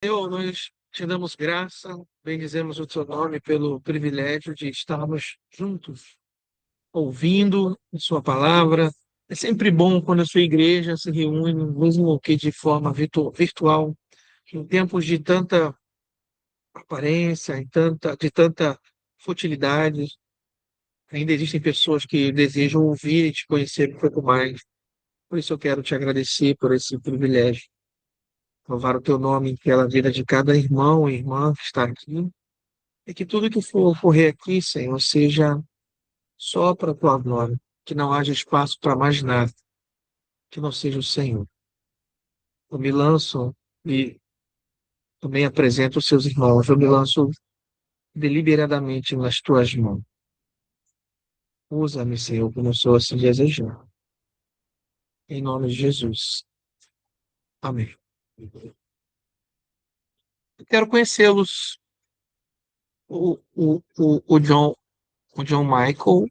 Senhor, nós te damos graça, bendizemos o teu nome pelo privilégio de estarmos juntos, ouvindo a sua palavra. É sempre bom quando a sua igreja se reúne, mesmo que de forma virtual, em tempos de tanta aparência, de tanta futilidade. Ainda existem pessoas que desejam ouvir e te conhecer um pouco mais. Por isso eu quero te agradecer por esse privilégio. Louvar o teu nome pela vida de cada irmão e irmã que está aqui. E que tudo que for ocorrer aqui, Senhor, seja só para a tua glória. Que não haja espaço para mais nada. Que não seja o Senhor. Eu me lanço e também apresento os seus irmãos. Eu me lanço deliberadamente nas tuas mãos. Usa-me, Senhor, como eu sou assim desejando. Em nome de Jesus. Amém. Eu quero conhecê-los. O John Michael,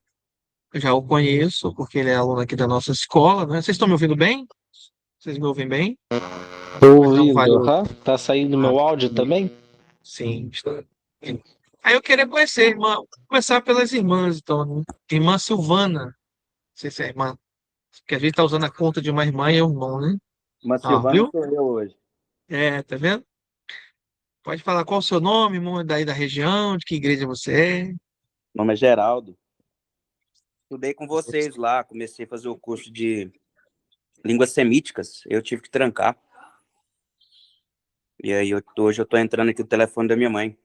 eu já o conheço, porque ele é aluno aqui da nossa escola, né? Vocês estão me ouvindo bem? Vocês me ouvem bem? Tô Mas não vale. ouvindo, aham. Tá saindo Ah, meu áudio também? sim, está. Aí eu queria conhecer, irmã. Vou começar pelas irmãs, então, né? Irmã Silvana. Não sei se é irmã. Porque a gente tá usando a conta de uma irmã e um irmão, né? Uma Ah, Silvana viu? sou eu hoje. É, tá vendo? Pode falar qual o seu nome, irmão, daí da região, de que igreja você é. Meu nome é Geraldo. Estudei com vocês lá, comecei a fazer o curso de línguas semíticas. Eu tive que trancar. E aí hoje eu tô entrando aqui no telefone da minha mãe.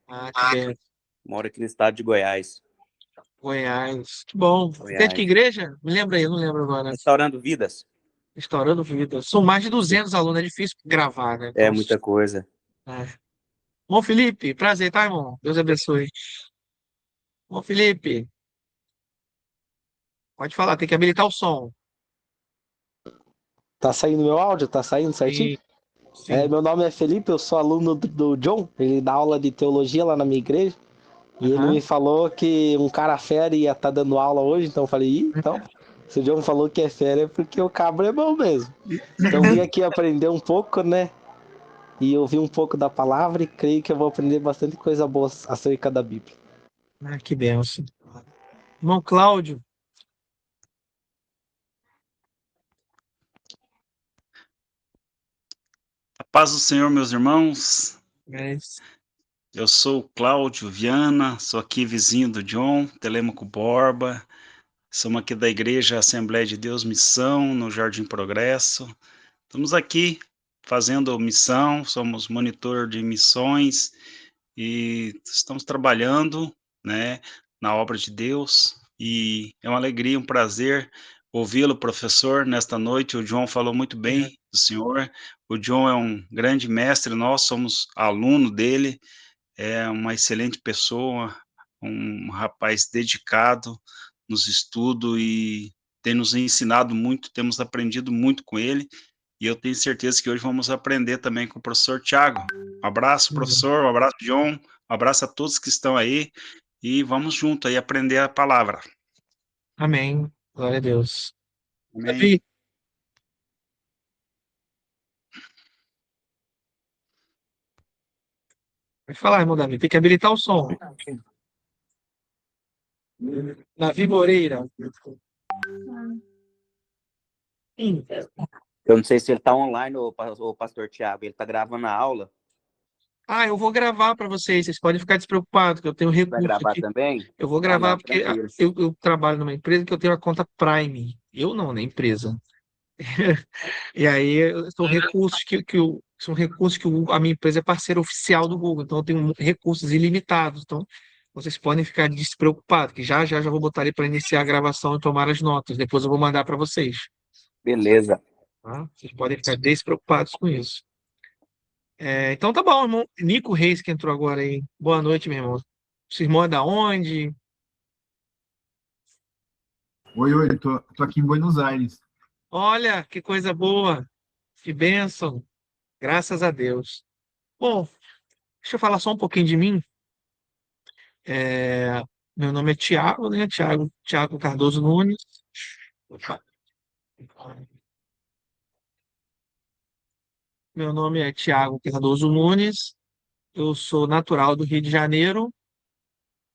Ah, que bem. Moro aqui no estado de Goiás. Goiás. Que bom. Você é de que Goiás. igreja? Me lembra aí, eu não lembro agora. Restaurando Vidas. Restaurando Vida. São mais de Sim. 200 alunos, é difícil gravar, né? É Então, muita coisa. é. Bom, Felipe, prazer, tá, irmão? Deus abençoe. Bom, Felipe, pode falar, tem que habilitar o som. Tá saindo meu áudio? Tá saindo certinho? Sim, sim. Meu nome é Felipe, eu sou aluno do John. Ele dá aula de teologia lá na minha igreja. E ele Aham. me falou que um cara fera ia estar dando aula hoje, então eu falei, então, se o John falou que é fera é porque o cabra é bom mesmo. Então eu vim aqui aprender um pouco, né? E ouvir um pouco da palavra e creio que eu vou aprender bastante coisa boa acerca da Bíblia. Ah, que benção. Irmão Cláudio, A paz do Senhor, meus irmãos. é, Eu sou o Cláudio Viana, sou aqui vizinho do John, Telêmaco Borba. Somos aqui da Igreja Assembleia de Deus Missão, no Jardim Progresso. Estamos aqui fazendo missão, somos monitor de missões e estamos trabalhando, né, na obra de Deus. E é uma alegria, um prazer ouvi-lo, professor, nesta noite. O John falou muito é, bem do senhor. O John é um grande mestre, nós somos aluno dele, é uma excelente pessoa, um rapaz dedicado nos estudos e tem nos ensinado muito, temos aprendido muito com ele. E eu tenho certeza que hoje vamos aprender também com o professor Tiago. Um abraço, professor, um abraço, John, um abraço a todos que estão aí e vamos junto aí aprender a palavra. amém. Glória a Deus. Amém. Davi, pode falar, irmão Davi, tem que habilitar o som. Davi Moreira. Sim. Eu não sei se ele tá online, o pastor Tiago. Ele tá gravando a aula. Ah, eu vou gravar para vocês, vocês podem ficar despreocupados, que eu tenho Vai recurso gravar aqui. também? Eu vou Ah, gravar não, porque tranquilo. eu trabalho numa empresa que eu tenho a conta Prime. Eu não, né? Empresa. E aí são recursos que a minha empresa é parceira oficial do Google, então eu tenho recursos ilimitados. Então, vocês podem ficar despreocupados, que já vou botar ali para iniciar a gravação e tomar as notas. Depois eu vou mandar para vocês. Beleza. Tá? Vocês podem ficar despreocupados com isso. Então tá bom, irmão. Nico Reis que entrou agora aí. Boa noite, meu irmão. Seu irmão é da onde? Oi, oi, tô aqui em Buenos Aires. Olha, que coisa boa. Que bênção. Graças a Deus. Bom, deixa eu falar só um pouquinho de mim. É, Meu nome é Tiago, né? Tiago Cardoso Nunes. Opa. Meu nome é Tiago Cardoso Nunes, eu sou natural do Rio de Janeiro.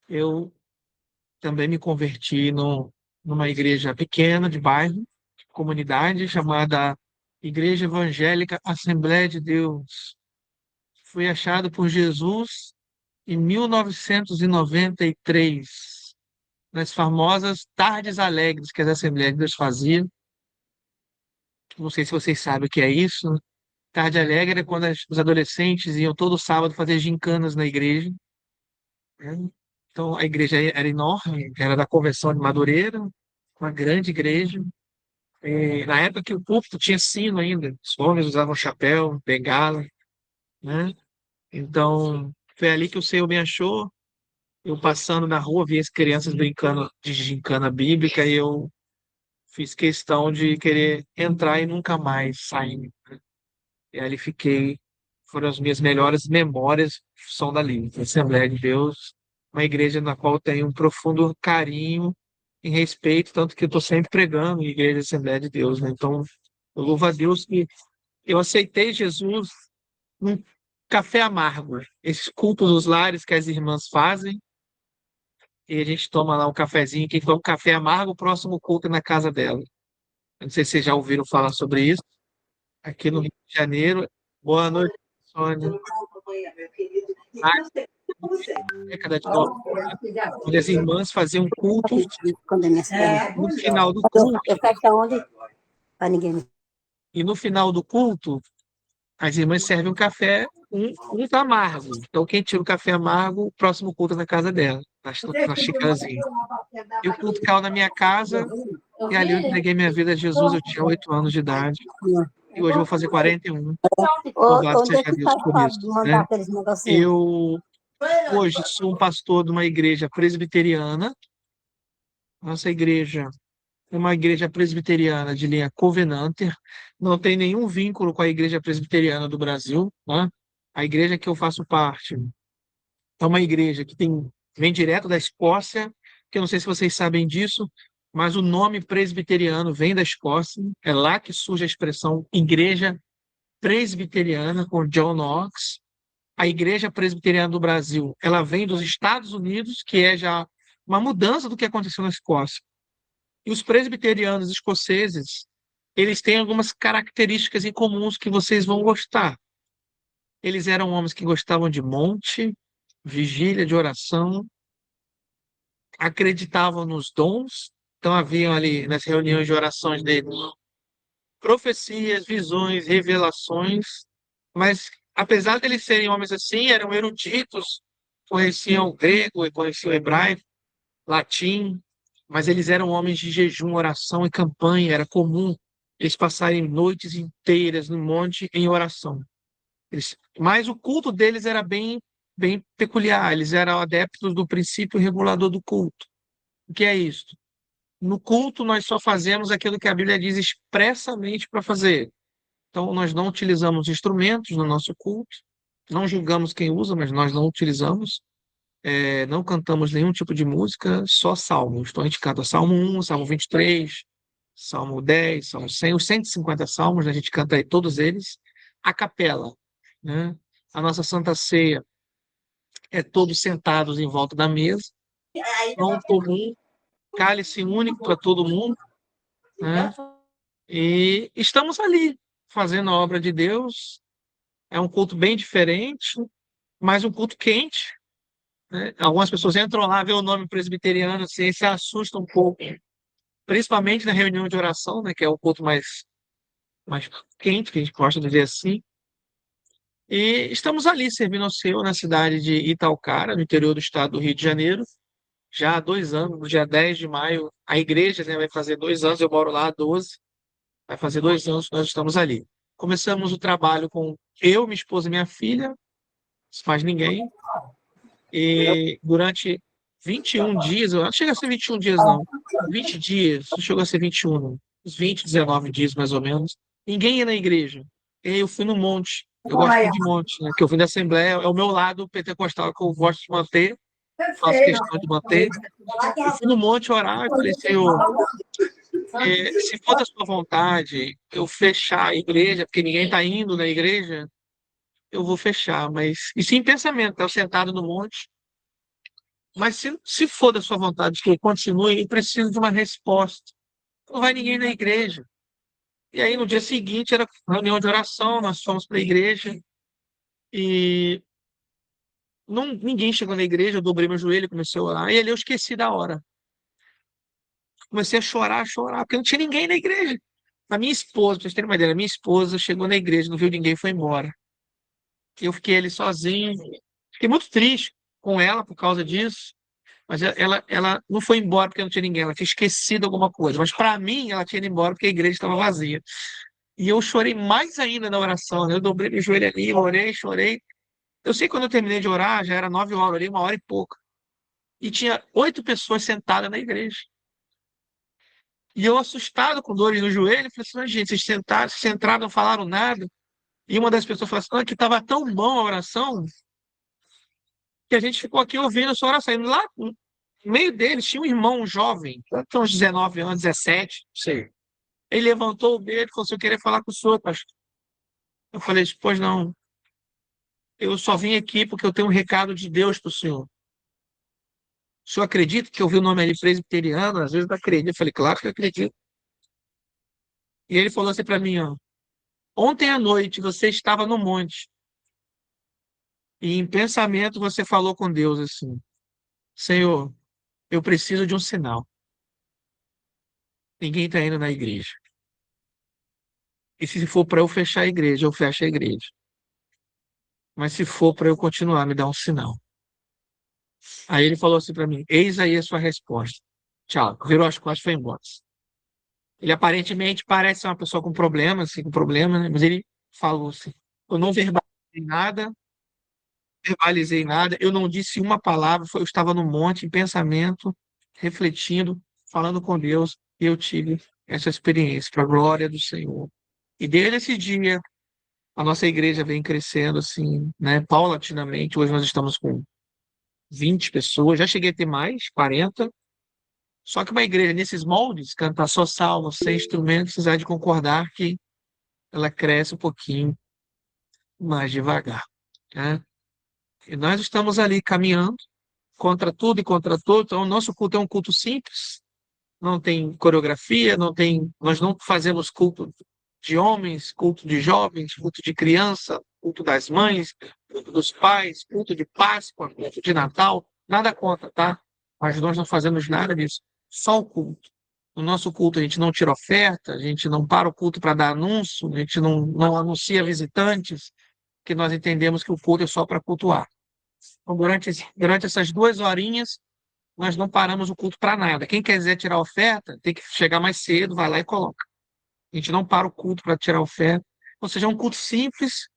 Eu também me converti numa igreja pequena de bairro, de comunidade, chamada Igreja Evangélica Assembleia de Deus. Fui achado por Jesus em 1993, nas famosas Tardes Alegres que as Assembleias de Deus faziam. Não sei se vocês sabem o que é isso. Tarde Alegre é quando os adolescentes iam todo sábado fazer gincanas na igreja, né? Então, a igreja era enorme, era da Convenção de Madureira, uma grande igreja. Na época que o púlpito tinha sino ainda, os homens usavam chapéu, bengala, né? Então, foi ali que o Senhor me achou. Eu passando na rua, vi as crianças brincando de gincana bíblica e eu fiz questão de querer entrar e nunca mais sair. E ali fiquei. Foram as minhas melhores memórias, são dali, da Assembleia de Deus, uma igreja na qual eu tenho um profundo carinho e respeito, tanto que eu estou sempre pregando em igreja da Assembleia de Deus, né? Então, eu louvo a Deus que eu aceitei Jesus num café amargo, esses cultos dos lares que as irmãs fazem, e a gente toma lá um cafezinho, quem toma um café amargo, o próximo culto é na casa dela. Eu não sei se vocês já ouviram falar sobre isso, aqui no Rio de Janeiro. Boa noite, Sônia. Na década de 90, onde as irmãs faziam culto, no final do culto, Eu fecho aonde? Para ninguém me. e no final do culto, as irmãs servem um café, um tá amargo. Então, quem tira o café amargo, o próximo culto é na casa dela, na xicarazinha. E o culto caiu na minha casa, e ali eu entreguei minha vida a Jesus, eu tinha 8 anos de idade, e hoje eu vou fazer 41. Louvado Onde é seja que Deus faz por para isso, mandar né? aqueles negocinhos? Eu, hoje, sou um pastor de uma igreja presbiteriana. Nossa igreja é uma igreja presbiteriana de linha Covenanter, não tem nenhum vínculo com a igreja presbiteriana do Brasil, né? A igreja que eu faço parte é uma igreja que vem direto da Escócia, que eu não sei se vocês sabem disso, mas o nome presbiteriano vem da Escócia, é lá que surge a expressão igreja presbiteriana, com John Knox. A igreja presbiteriana do Brasil, ela vem dos Estados Unidos, que é já uma mudança do que aconteceu na Escócia. E os presbiterianos escoceses, eles têm algumas características em comuns que vocês vão gostar. Eles eram homens que gostavam de monte, vigília, de oração, acreditavam nos dons. Então, haviam ali, nas reuniões de orações deles, profecias, visões, revelações. Mas, apesar de eles serem homens assim, eram eruditos, conheciam o grego e conheciam o hebraico, latim, mas eles eram homens de jejum, oração e campanha. Era comum eles passarem noites inteiras no monte em oração. Mas o culto deles era bem peculiar. Eles eram adeptos do princípio regulador do culto. O que é isso? No culto, nós só fazemos aquilo que a Bíblia diz expressamente para fazer. Então, nós não utilizamos instrumentos no nosso culto, não julgamos quem usa, mas nós não utilizamos. Não cantamos nenhum tipo de música, só salmos. Então, a gente canta Salmo 1, Salmo 23, Salmo 10, Salmo 100, os 150 salmos, a gente canta aí todos eles, a capela, né? A nossa Santa Ceia é todos sentados em volta da mesa, pão comum, cálice único para todo mundo, né? E estamos ali, fazendo a obra de Deus. É um culto bem diferente, mas um culto quente, né? Algumas pessoas entram lá, vê o nome presbiteriano, assim, e se assustam um pouco, principalmente na reunião de oração, né, que é o culto mais quente, que a gente gosta de dizer assim. E estamos ali servindo ao Senhor na cidade de Itaocara, no interior do estado do Rio de Janeiro, já há 2 anos, no dia 10 de maio. A igreja, né, vai fazer 2 anos, eu moro lá há 12, vai fazer 2 anos que nós estamos ali. Começamos o trabalho com eu, minha esposa e minha filha, mais ninguém. E durante 21 dias, não chega a ser 21 dias, não. 20 dias, não chegou a ser 21, não. Uns 20, 19 dias, mais ou menos. Ninguém ia na igreja. E aí eu fui no monte. Eu gosto muito de monte, né? Que eu vim da Assembleia, é o meu lado pentecostal que eu gosto de manter, faço questão de manter. Eu fui no monte orar e falei, Senhor, Se for da sua vontade eu fechar a igreja, porque ninguém está indo na igreja, eu vou fechar. Mas isso em pensamento, eu sentado no monte. Mas se for da sua vontade que eu continue, eu preciso de uma resposta. Não vai ninguém na igreja. E aí, no dia seguinte, era reunião de oração, nós fomos para a igreja e ninguém chegou na igreja, eu dobrei meu joelho, comecei a orar, e ali eu esqueci da hora. Comecei a chorar, porque não tinha ninguém na igreja. A minha esposa, pra vocês terem uma ideia, a minha esposa chegou na igreja, não viu ninguém, foi embora. Eu fiquei ali sozinho, fiquei muito triste com ela por causa disso, mas ela não foi embora porque não tinha ninguém, ela tinha esquecido alguma coisa. Mas para mim, ela tinha ido embora porque a igreja estava vazia. E eu chorei mais ainda na oração, né? Eu dobrei meu joelho ali, orei, chorei. Eu sei que quando eu terminei de orar, já era 9 horas, ali, 1 hora e pouca. E tinha 8 pessoas sentadas na igreja. E eu, assustado, com dores no joelho, falei assim: "Mas, gente, vocês sentaram, vocês entraram, não falaram nada." E uma das pessoas falou assim: "Ah, que estava tão bom a oração que a gente ficou aqui ouvindo a sua oração." E lá, no meio deles, tinha um irmão, um jovem, tinha uns 19 anos, 17, não sei. Ele levantou o dedo e falou assim: "Eu queria falar com o senhor, pastor." Eu falei: "Pois não, eu só vim aqui porque eu tenho um recado de Deus para o senhor. O senhor acredita?" Que eu vi o nome ali presbiteriano, às vezes não acredito. Eu falei: "Claro que eu acredito." E ele falou assim para mim: "Ó, ontem à noite você estava no monte e em pensamento você falou com Deus assim: Senhor, eu preciso de um sinal. Ninguém está indo na igreja. E se for para eu fechar a igreja, eu fecho a igreja. Mas se for para eu continuar, me dá um sinal." Aí ele falou assim para mim: "Eis aí a sua resposta. Tchau." Virou as costas e foi embora. Ele aparentemente parece ser uma pessoa com problema, assim, com problema, né? Mas ele falou assim: "Eu não verbalizei nada, eu não disse uma palavra, eu estava no monte, em pensamento, refletindo, falando com Deus, e eu tive essa experiência, para a glória do Senhor." E desde esse dia, a nossa igreja vem crescendo, assim, né, paulatinamente. Hoje nós estamos com 20 pessoas, já cheguei a ter mais, 40. Só que uma igreja nesses moldes, cantar só salmos, sem instrumentos, precisa de concordar que ela cresce um pouquinho mais devagar, né? E nós estamos ali caminhando contra tudo e contra todos. Então, o nosso culto é um culto simples, não tem coreografia, nós não fazemos culto de homens, culto de jovens, culto de criança, culto das mães, culto dos pais, culto de Páscoa, culto de Natal, nada contra, tá? Mas nós não fazemos nada disso, só o culto. No nosso culto a gente não tira oferta, a gente não para o culto para dar anúncio, a gente não anuncia visitantes, que nós entendemos que o culto é só para cultuar. Então, durante essas 2 horinhas, nós não paramos o culto para nada. Quem quiser tirar oferta, tem que chegar mais cedo, vai lá e coloca. A gente não para o culto para tirar oferta. Ou seja, é um culto simples.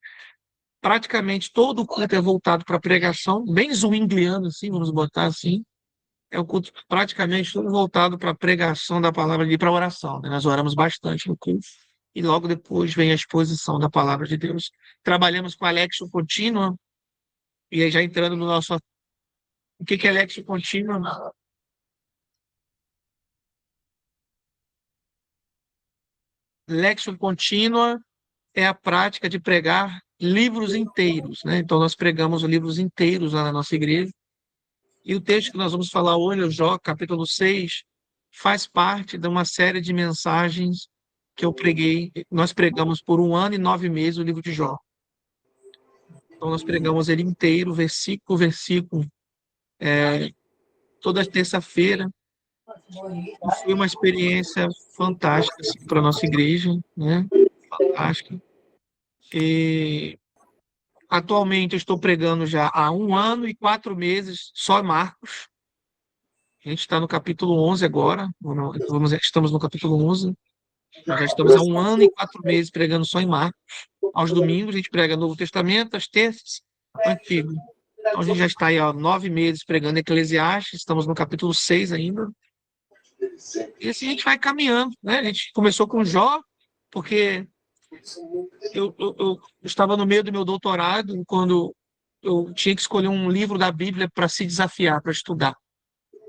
Praticamente todo o culto é voltado para pregação, bem zwingliano, assim, vamos botar assim. É um culto praticamente todo voltado para a pregação da palavra e para a oração, né? Nós oramos bastante no culto. E logo depois vem a exposição da palavra de Deus. Trabalhamos com a Lexio Contínua, e aí já entrando no nosso. O que é Lexio Contínua? Lexio Contínua é a prática de pregar livros inteiros, né? Então, nós pregamos livros inteiros lá na nossa igreja. E o texto que nós vamos falar hoje, o Jó, capítulo 6, faz parte de uma série de mensagens que eu preguei. Nós pregamos por 1 ano e 9 meses o livro de Jó. Então, nós pregamos ele inteiro, versículo por versículo, toda terça-feira. Foi uma experiência fantástica assim, para a nossa igreja, né? Fantástica. E atualmente eu estou pregando já há 1 ano e 4 meses só Marcos. A gente está no capítulo 11 agora. Estamos no capítulo 11. Nós já estamos há 1 ano e 4 meses pregando só em Marcos. Aos domingos a gente prega Novo Testamento, às terças, Antigo. Então a gente já está aí há 9 meses pregando Eclesiastes. Estamos no capítulo 6 ainda. E assim a gente vai caminhando, né? A gente começou com Jó, porque eu estava no meio do meu doutorado quando eu tinha que escolher um livro da Bíblia para se desafiar, para estudar.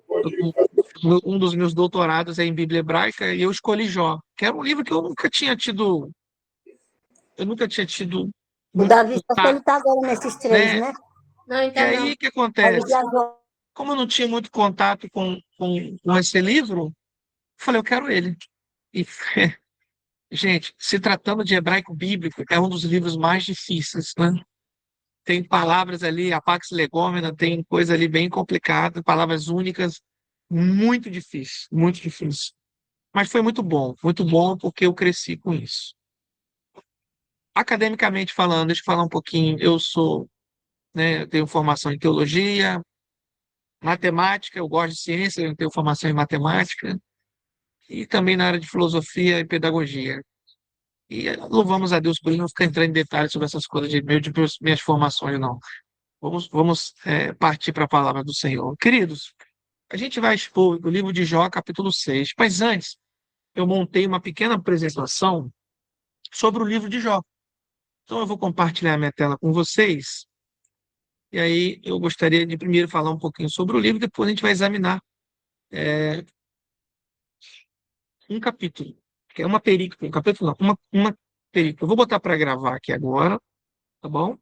Eu Um dos meus doutorados é em Bíblia Hebraica e eu escolhi Jó, que era um livro que eu nunca tinha tido O muito Davi, só que ele contato, está agora nesses três, né? né? Não, E então aí, não. o que Davi acontece? viajou. Como eu não tinha muito contato com esse livro, eu falei, eu quero ele. E, gente, se tratando de hebraico bíblico, é um dos livros mais difíceis, né? Tem palavras ali, a Pax Legomena, tem coisa ali bem complicada, palavras únicas, muito difícil, muito difícil. Mas foi muito bom porque eu cresci com isso. Academicamente falando, deixa eu falar um pouquinho, eu sou, né, eu tenho formação em teologia, matemática, eu gosto de ciência, eu tenho formação em matemática, e também na área de filosofia e pedagogia. E louvamos a Deus por isso, não ficar entrando em detalhes sobre essas coisas de minhas formações, não. Vamos partir para a palavra do Senhor. Queridos, a gente vai expor o livro de Jó, capítulo 6. Mas antes, eu montei uma pequena apresentação sobre o livro de Jó. Então, eu vou compartilhar minha tela com vocês. E aí, eu gostaria de primeiro falar um pouquinho sobre o livro, depois a gente vai examinar um capítulo, que é uma perícope, um capítulo não, uma perícope. Eu vou botar para gravar aqui agora, tá bom?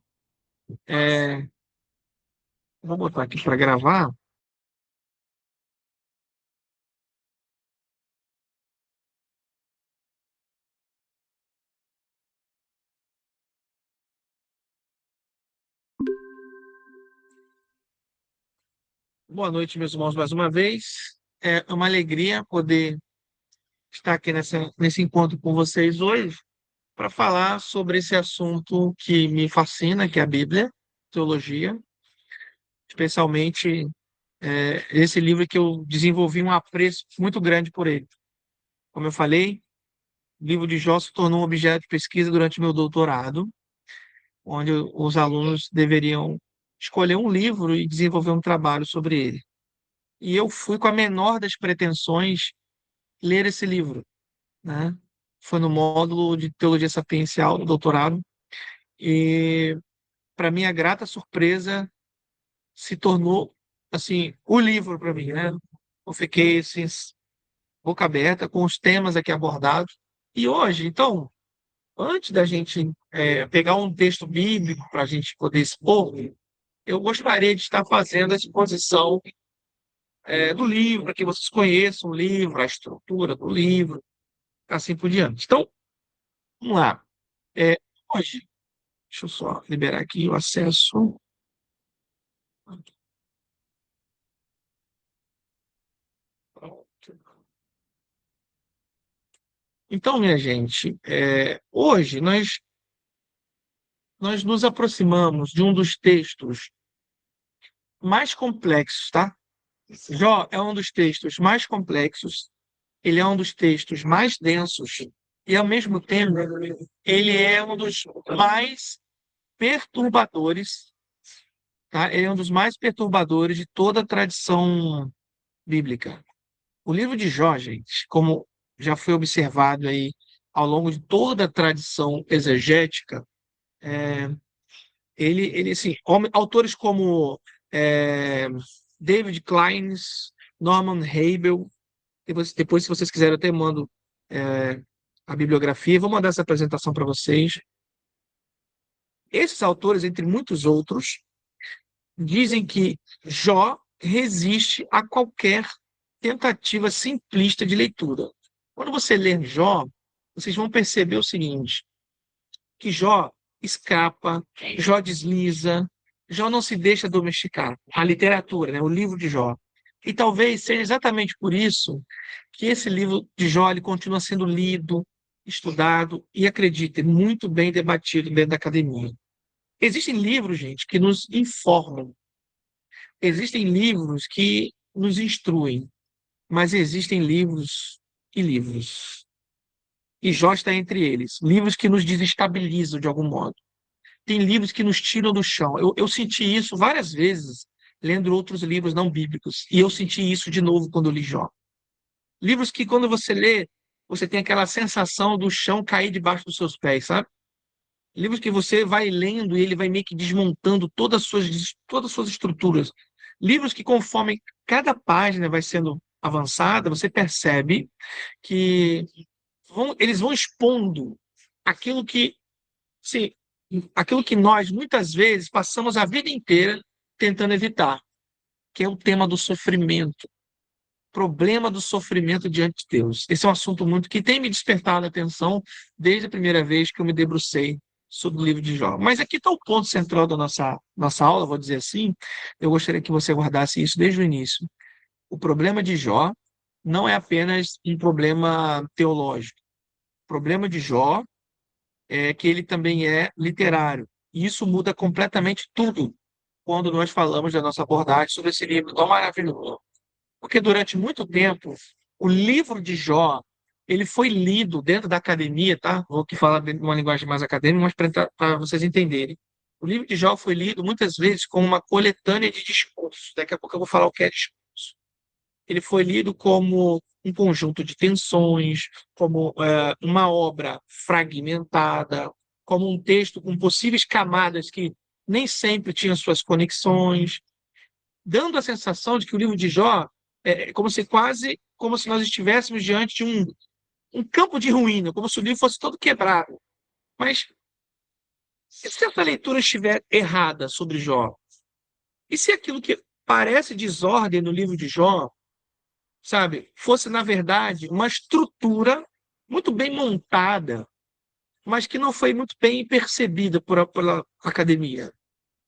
Vou botar aqui para gravar. Boa noite, meus irmãos, mais uma vez. É uma alegria poder estar aqui nesse encontro com vocês hoje para falar sobre esse assunto que me fascina, que é a Bíblia, teologia, especialmente esse livro que eu desenvolvi um apreço muito grande por ele. Como eu falei, o livro de Jó se tornou um objeto de pesquisa durante meu doutorado, onde os alunos deveriam escolher um livro e desenvolver um trabalho sobre ele. E eu fui com a menor das pretensões ler esse livro, né? Foi no módulo de Teologia Sapiencial do doutorado e, para minha grata surpresa, se tornou assim o livro para mim, né? Eu fiquei assim, boca aberta com os temas aqui abordados. E hoje, então, antes da gente pegar um texto bíblico para a gente poder expor, eu gostaria de estar fazendo a exposição do livro, para que vocês conheçam o livro, a estrutura do livro, assim por diante. Então, vamos lá. É, hoje, deixa eu só liberar aqui o acesso. Então, minha gente, hoje nós nos aproximamos de um dos textos mais complexos, tá? Jó é um dos textos mais complexos, ele é um dos textos mais densos e, ao mesmo tempo, ele é um dos mais perturbadores, tá? Ele é um dos mais perturbadores de toda a tradição bíblica. O livro de Jó, gente, como já foi observado aí ao longo de toda a tradição exegética, ele assim, autores como é, David Kleins, Norman Habel, depois, se vocês quiserem, eu até mando a bibliografia, vou mandar essa apresentação para vocês. Esses autores, entre muitos outros, dizem que Jó resiste a qualquer tentativa simplista de leitura. Quando você lê Jó, vocês vão perceber o seguinte, que Jó escapa, Jó desliza, Jó não se deixa domesticar. A literatura, né? O livro de Jó. E talvez seja exatamente por isso que esse livro de Jó ele continua sendo lido, estudado e, acredite, muito bem debatido dentro da academia. Existem livros, gente, que nos informam. Existem livros que nos instruem, mas existem livros e livros. E Jó está entre eles. Livros que nos desestabilizam de algum modo. Tem livros que nos tiram do chão. Eu senti isso várias vezes lendo outros livros não bíblicos. E eu senti isso de novo quando eu li Jó. Livros que, quando você lê, você tem aquela sensação do chão cair debaixo dos seus pés, sabe? Livros que você vai lendo e ele vai meio que desmontando todas as suas estruturas. Livros que, conforme cada página vai sendo avançada, você percebe que eles vão expondo aquilo que, sim, aquilo que nós, muitas vezes, passamos a vida inteira tentando evitar, que é o tema do sofrimento, problema do sofrimento diante de Deus. Esse é um assunto muito que tem me despertado a atenção desde a primeira vez que eu me debrucei sobre o livro de Jó. Mas aqui está o ponto central da nossa aula, vou dizer assim. Eu gostaria que você guardasse isso desde o início. O problema de Jó não é apenas um problema teológico. O problema de Jó é que ele também é literário. E isso muda completamente tudo quando nós falamos da nossa abordagem sobre esse livro tão maravilhoso. Porque durante muito tempo, o livro de Jó, ele foi lido dentro da academia, tá? Vou aqui falar de uma linguagem mais acadêmica, mas para vocês entenderem. O livro de Jó foi lido muitas vezes como uma coletânea de discursos. Daqui a pouco eu vou falar o que é discurso. Ele foi lido como um conjunto de tensões, como uma obra fragmentada, como um texto com possíveis camadas que nem sempre tinham suas conexões, dando a sensação de que o livro de Jó é como se nós estivéssemos diante de um campo de ruína, como se o livro fosse todo quebrado. Mas e se essa leitura estiver errada sobre Jó? E se aquilo que parece desordem no livro de Jó, sabe, fosse, na verdade, uma estrutura muito bem montada, mas que não foi muito bem percebida pela academia?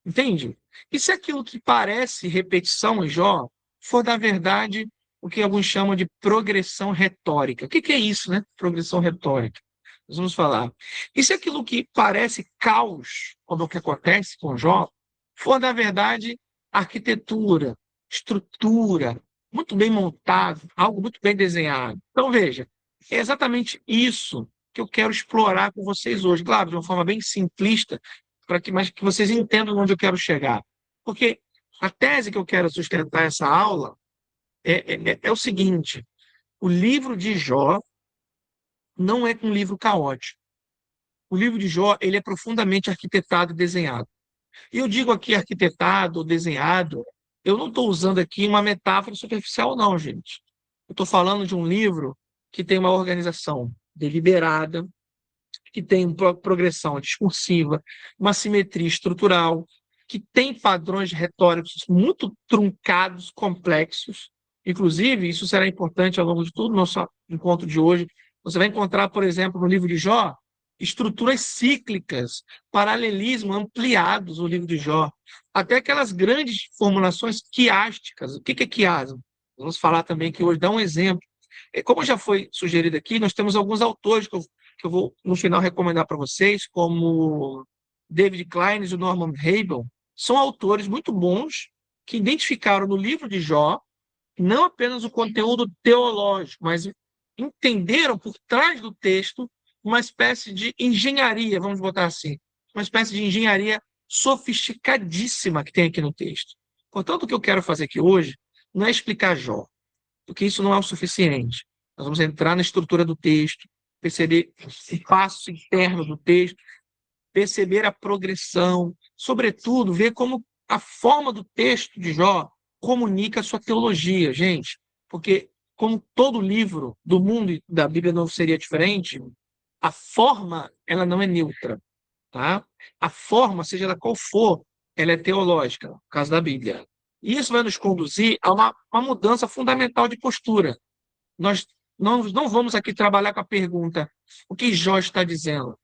Entende? E se aquilo que parece repetição em Jó for, na verdade, o que alguns chamam de progressão retórica? O que é isso, né? Progressão retórica. Nós vamos falar. E se aquilo que parece caos, como o que acontece com Jó, for, na verdade, arquitetura, estrutura, muito bem montado, algo muito bem desenhado? Então, veja, é exatamente isso que eu quero explorar com vocês hoje. Claro, de uma forma bem simplista, mas que vocês entendam onde eu quero chegar. Porque a tese que eu quero sustentar essa aula é o seguinte: o livro de Jó não é um livro caótico. O livro de Jó ele é profundamente arquitetado e desenhado. E eu digo aqui arquitetado ou desenhado, eu não estou usando aqui uma metáfora superficial, não, gente. Eu estou falando de um livro que tem uma organização deliberada, que tem progressão discursiva, uma simetria estrutural, que tem padrões retóricos muito truncados, complexos. Inclusive, isso será importante ao longo de todo o nosso encontro de hoje. Você vai encontrar, por exemplo, no livro de Jó, estruturas cíclicas, paralelismo ampliados no livro de Jó, até aquelas grandes formulações quiásticas. O que é quiasmo? Vamos falar também que hoje, dá um exemplo. Como já foi sugerido aqui, nós temos alguns autores que eu vou, no final, recomendar para vocês, como David Klein e o Norman Habel. São autores muito bons que identificaram no livro de Jó não apenas o conteúdo teológico, mas entenderam por trás do texto uma espécie de engenharia, vamos botar assim, uma espécie de engenharia sofisticadíssima que tem aqui no texto. Portanto, o que eu quero fazer aqui hoje não é explicar Jó, porque isso não é o suficiente. Nós vamos entrar na estrutura do texto, perceber o passo interno do texto, perceber a progressão, sobretudo, ver como a forma do texto de Jó comunica a sua teologia, gente. Porque, como todo livro do mundo e da Bíblia não seria diferente, a forma ela não é neutra. Tá? A forma, seja ela qual for, ela é teológica, no caso da Bíblia. E isso vai nos conduzir a uma mudança fundamental de postura. Nós não vamos aqui trabalhar com a pergunta o que Jó está dizendo.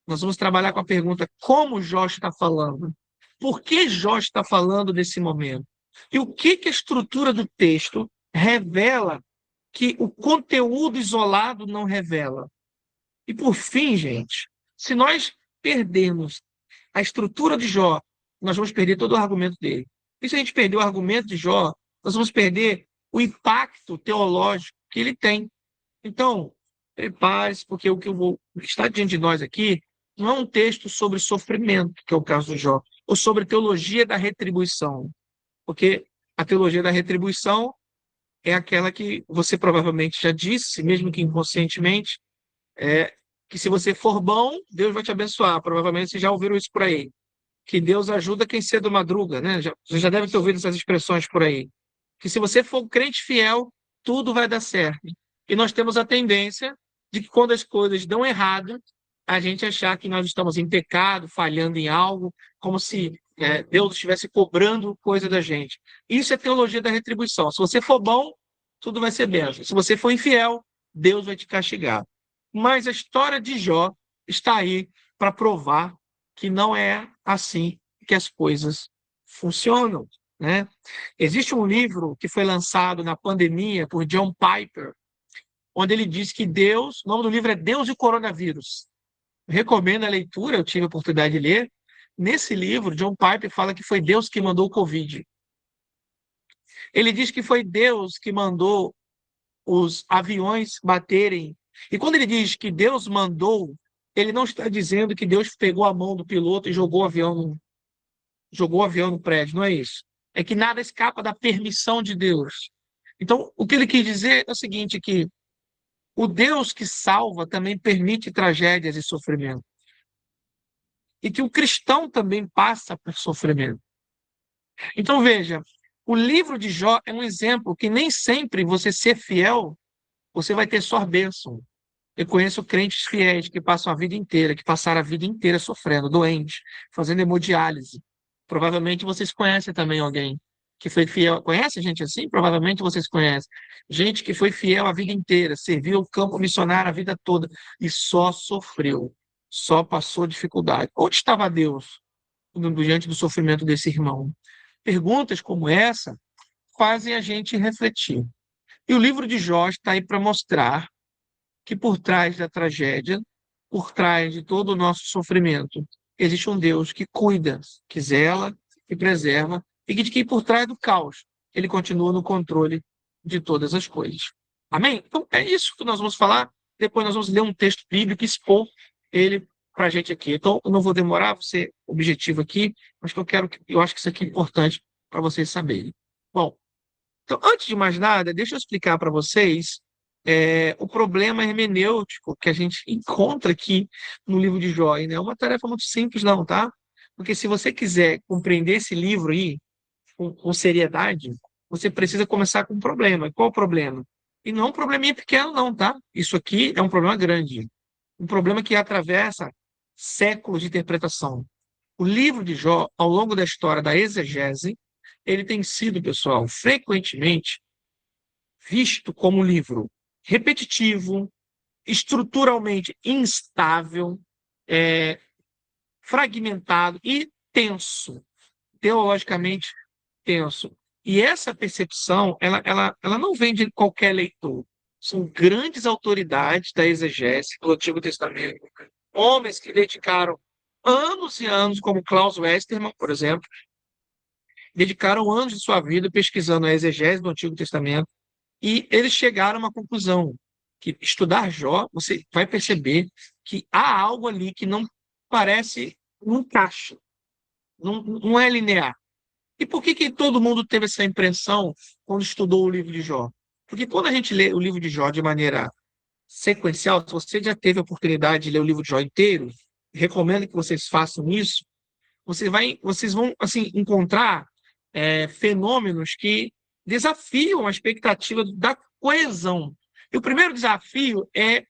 Nós vamos trabalhar com a pergunta como Jó está falando. Por que Jó está falando nesse momento? E o que a estrutura do texto revela que o conteúdo isolado não revela? E por fim, gente, se nós perdermos a estrutura de Jó, nós vamos perder todo o argumento dele. E se a gente perder o argumento de Jó, nós vamos perder o impacto teológico que ele tem. Então, prepare-se, porque o que está diante de nós aqui não é um texto sobre sofrimento, que é o caso do Jó, ou sobre teologia da retribuição. Porque a teologia da retribuição é aquela que você provavelmente já disse, mesmo que inconscientemente, que se você for bom, Deus vai te abençoar. Provavelmente vocês já ouviram isso por aí. Que Deus ajuda quem cedo madruga, né? Você já deve ter ouvido essas expressões por aí. Que se você for um crente fiel, tudo vai dar certo. E nós temos a tendência de que quando as coisas dão errado, a gente achar que nós estamos em pecado, falhando em algo, como se Deus estivesse cobrando coisa da gente. Isso é teologia da retribuição. Se você for bom, tudo vai ser bênção. Se você for infiel, Deus vai te castigar. Mas a história de Jó está aí para provar que não é assim que as coisas funcionam, né? Existe um livro que foi lançado na pandemia por John Piper, onde ele diz que Deus, o nome do livro é Deus e o Coronavírus. Recomendo a leitura, eu tive a oportunidade de ler. Nesse livro, John Piper fala que foi Deus que mandou o Covid. Ele diz que foi Deus que mandou os aviões baterem. E quando ele diz que Deus mandou, ele não está dizendo que Deus pegou a mão do piloto e jogou o avião no prédio, não é isso. É que nada escapa da permissão de Deus. Então, o que ele quis dizer é o seguinte, que o Deus que salva também permite tragédias e sofrimento. E que o cristão também passa por sofrimento. Então, veja, o livro de Jó é um exemplo que nem sempre você ser fiel, você vai ter só bênção. Eu conheço crentes fiéis que passam a vida inteira, que passaram a vida inteira sofrendo, doentes, fazendo hemodiálise. Provavelmente vocês conhecem também alguém que foi fiel. Conhece gente assim? Provavelmente vocês conhecem. Gente que foi fiel a vida inteira, serviu o campo missionário a vida toda e só sofreu, só passou dificuldade. Onde estava Deus diante do sofrimento desse irmão? Perguntas como essa fazem a gente refletir. E o livro de Jó está aí para mostrar que por trás da tragédia, por trás de todo o nosso sofrimento, existe um Deus que cuida, que zela, que preserva, e que por trás do caos, ele continua no controle de todas as coisas. Amém? Então, é isso que nós vamos falar. Depois nós vamos ler um texto bíblico e expor ele para a gente aqui. Então, eu não vou demorar, vou ser objetivo aqui, mas eu acho que isso aqui é importante para vocês saberem. Bom, então, antes de mais nada, deixa eu explicar para vocês o problema hermenêutico que a gente encontra aqui no livro de Jó. E não é uma tarefa muito simples, não, tá? Porque se você quiser compreender esse livro aí com seriedade, você precisa começar com um problema. Qual o problema? E não é um probleminha pequeno, não, tá? Isso aqui é um problema grande. Um problema que atravessa séculos de interpretação. O livro de Jó, ao longo da história da exegese, ele tem sido, pessoal, frequentemente visto como um livro repetitivo, estruturalmente instável, fragmentado e tenso, teologicamente tenso. E essa percepção, ela não vem de qualquer leitor. São grandes autoridades da exegese do Antigo Testamento, homens que dedicaram anos e anos, como Klaus Westermann, por exemplo, dedicaram anos de sua vida pesquisando a exegese do Antigo Testamento, e eles chegaram a uma conclusão, que estudar Jó, você vai perceber que há algo ali que não parece um encaixe, não é linear. E por que todo mundo teve essa impressão quando estudou o livro de Jó? Porque quando a gente lê o livro de Jó de maneira sequencial, se você já teve a oportunidade de ler o livro de Jó inteiro, recomendo que vocês façam isso, vocês vão assim, encontrar fenômenos que desafiam a expectativa da coesão. E o primeiro desafio é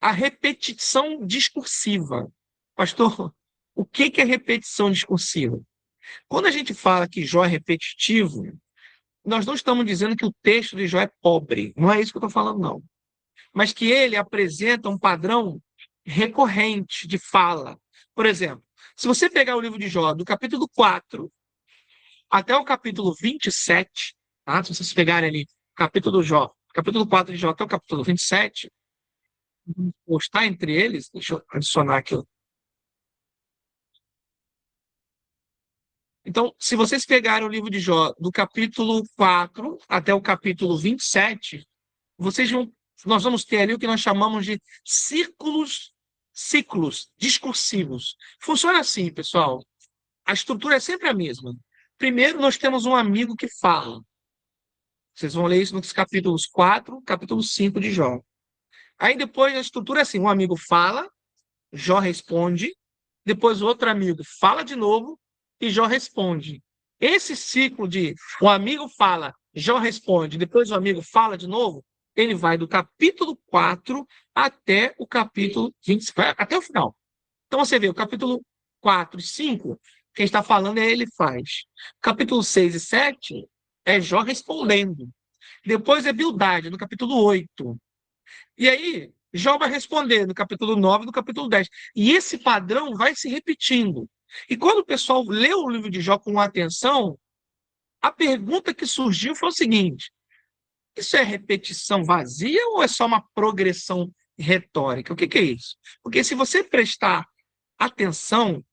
a repetição discursiva. Pastor, o que é repetição discursiva? Quando a gente fala que Jó é repetitivo, nós não estamos dizendo que o texto de Jó é pobre. Não é isso que eu estou falando, não. Mas que ele apresenta um padrão recorrente de fala. Por exemplo, se você pegar o livro de Jó, do capítulo 4 até o capítulo 27, tá? Se vocês pegarem ali capítulo 4 de Jó até o capítulo 27, ou está entre eles, deixa eu adicionar aqui. Então, se vocês pegarem o livro de Jó do capítulo 4 até o capítulo 27, nós vamos ter ali o que nós chamamos de ciclos discursivos. Funciona assim, pessoal. A estrutura é sempre a mesma. Primeiro, nós temos um amigo que fala. Vocês vão ler isso nos capítulos 4, capítulo 5 de Jó. Aí depois a estrutura é assim, um amigo fala, Jó responde, depois o outro amigo fala de novo e Jó responde. Esse ciclo de o amigo fala, Jó responde, depois o amigo fala de novo, ele vai do capítulo 4 até o capítulo 20, até o final. Então você vê, o capítulo 4 e 5, quem está falando é ele faz. Capítulo 6 e 7 é Jó respondendo. Depois é Bildade, no capítulo 8. E aí, Jó vai responder no capítulo 9 e no capítulo 10. E esse padrão vai se repetindo. E quando o pessoal lê o livro de Jó com atenção, a pergunta que surgiu foi o seguinte: isso é repetição vazia ou é só uma progressão retórica? O que é isso? Porque se você prestar atenção,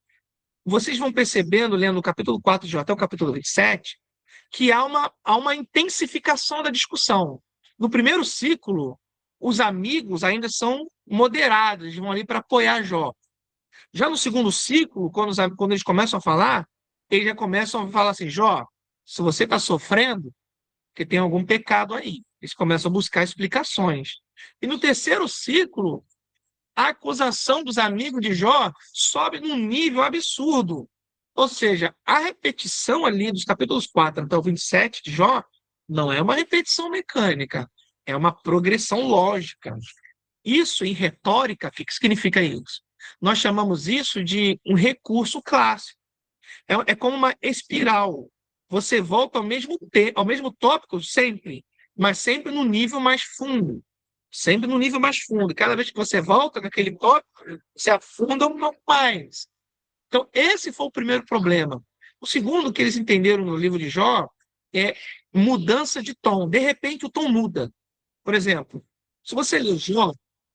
vocês vão percebendo, lendo o capítulo 4 de Jó até o capítulo 27, que há uma intensificação da discussão. No primeiro ciclo, os amigos ainda são moderados, eles vão ali para apoiar Jó. Já no segundo ciclo, quando eles começam a falar, eles já começam a falar assim: Jó, se você está sofrendo, porque tem algum pecado aí. Eles começam a buscar explicações. E no terceiro ciclo, a acusação dos amigos de Jó sobe num nível absurdo. Ou seja, a repetição ali dos capítulos 4 até o 27 de Jó não é uma repetição mecânica, é uma progressão lógica. Isso, em retórica, o que significa isso? Nós chamamos isso de um recurso clássico. É como uma espiral. Você volta ao mesmo tópico sempre, mas sempre no nível mais fundo. Sempre no nível mais fundo. Cada vez que você volta naquele tópico, você afunda um pouco mais. Então, esse foi o primeiro problema. O segundo que eles entenderam no livro de Jó é mudança de tom. De repente, o tom muda. Por exemplo, se você ler Jó,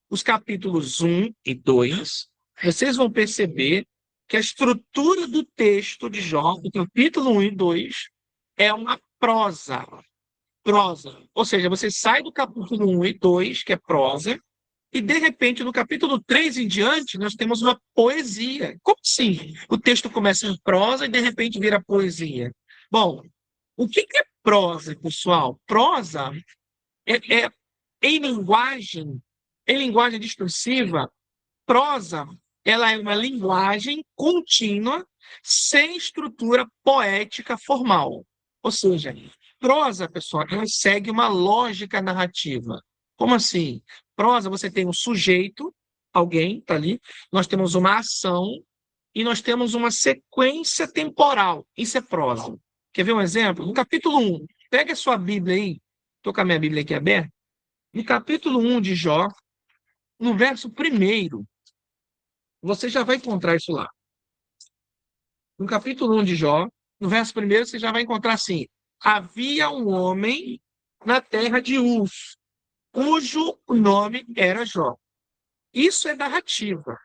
os capítulos 1 e 2, vocês vão perceber que a estrutura do texto de Jó, do capítulo 1 e 2, é uma prosa. Prosa. Ou seja, você sai do capítulo 1 e 2, que é prosa, e, de repente, no capítulo 3 em diante, nós temos uma poesia. Como assim? O texto começa em prosa e, de repente, vira poesia. Bom, o que é prosa, pessoal? Prosa é em linguagem discursiva, prosa, ela é uma linguagem contínua, sem estrutura poética formal. Ou seja, prosa, pessoal, ela segue uma lógica narrativa. Como assim? Prosa, você tem um sujeito, alguém está ali, nós temos uma ação e nós temos uma sequência temporal. Isso é prosa. Quer ver um exemplo? No capítulo 1, pega a sua Bíblia aí, estou com a minha Bíblia aqui aberta. No capítulo 1 de Jó, no verso 1, você já vai encontrar isso lá. No capítulo 1 de Jó, no verso 1, você já vai encontrar assim: havia um homem na terra de Uz, cujo nome era Jó. Isso é narrativa.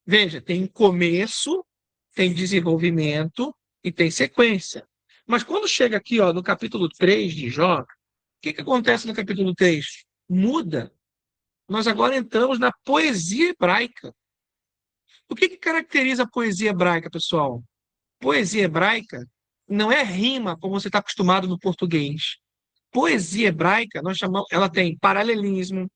Veja, tem começo, tem desenvolvimento e tem sequência. Mas quando chega aqui, ó, no capítulo 3 de Jó, o que acontece no capítulo 3? Muda. Nós agora entramos na poesia hebraica. O que caracteriza a poesia hebraica, pessoal? Poesia hebraica não é rima, como você está acostumado no português. Poesia hebraica, nós chamamos, ela tem paralelismo,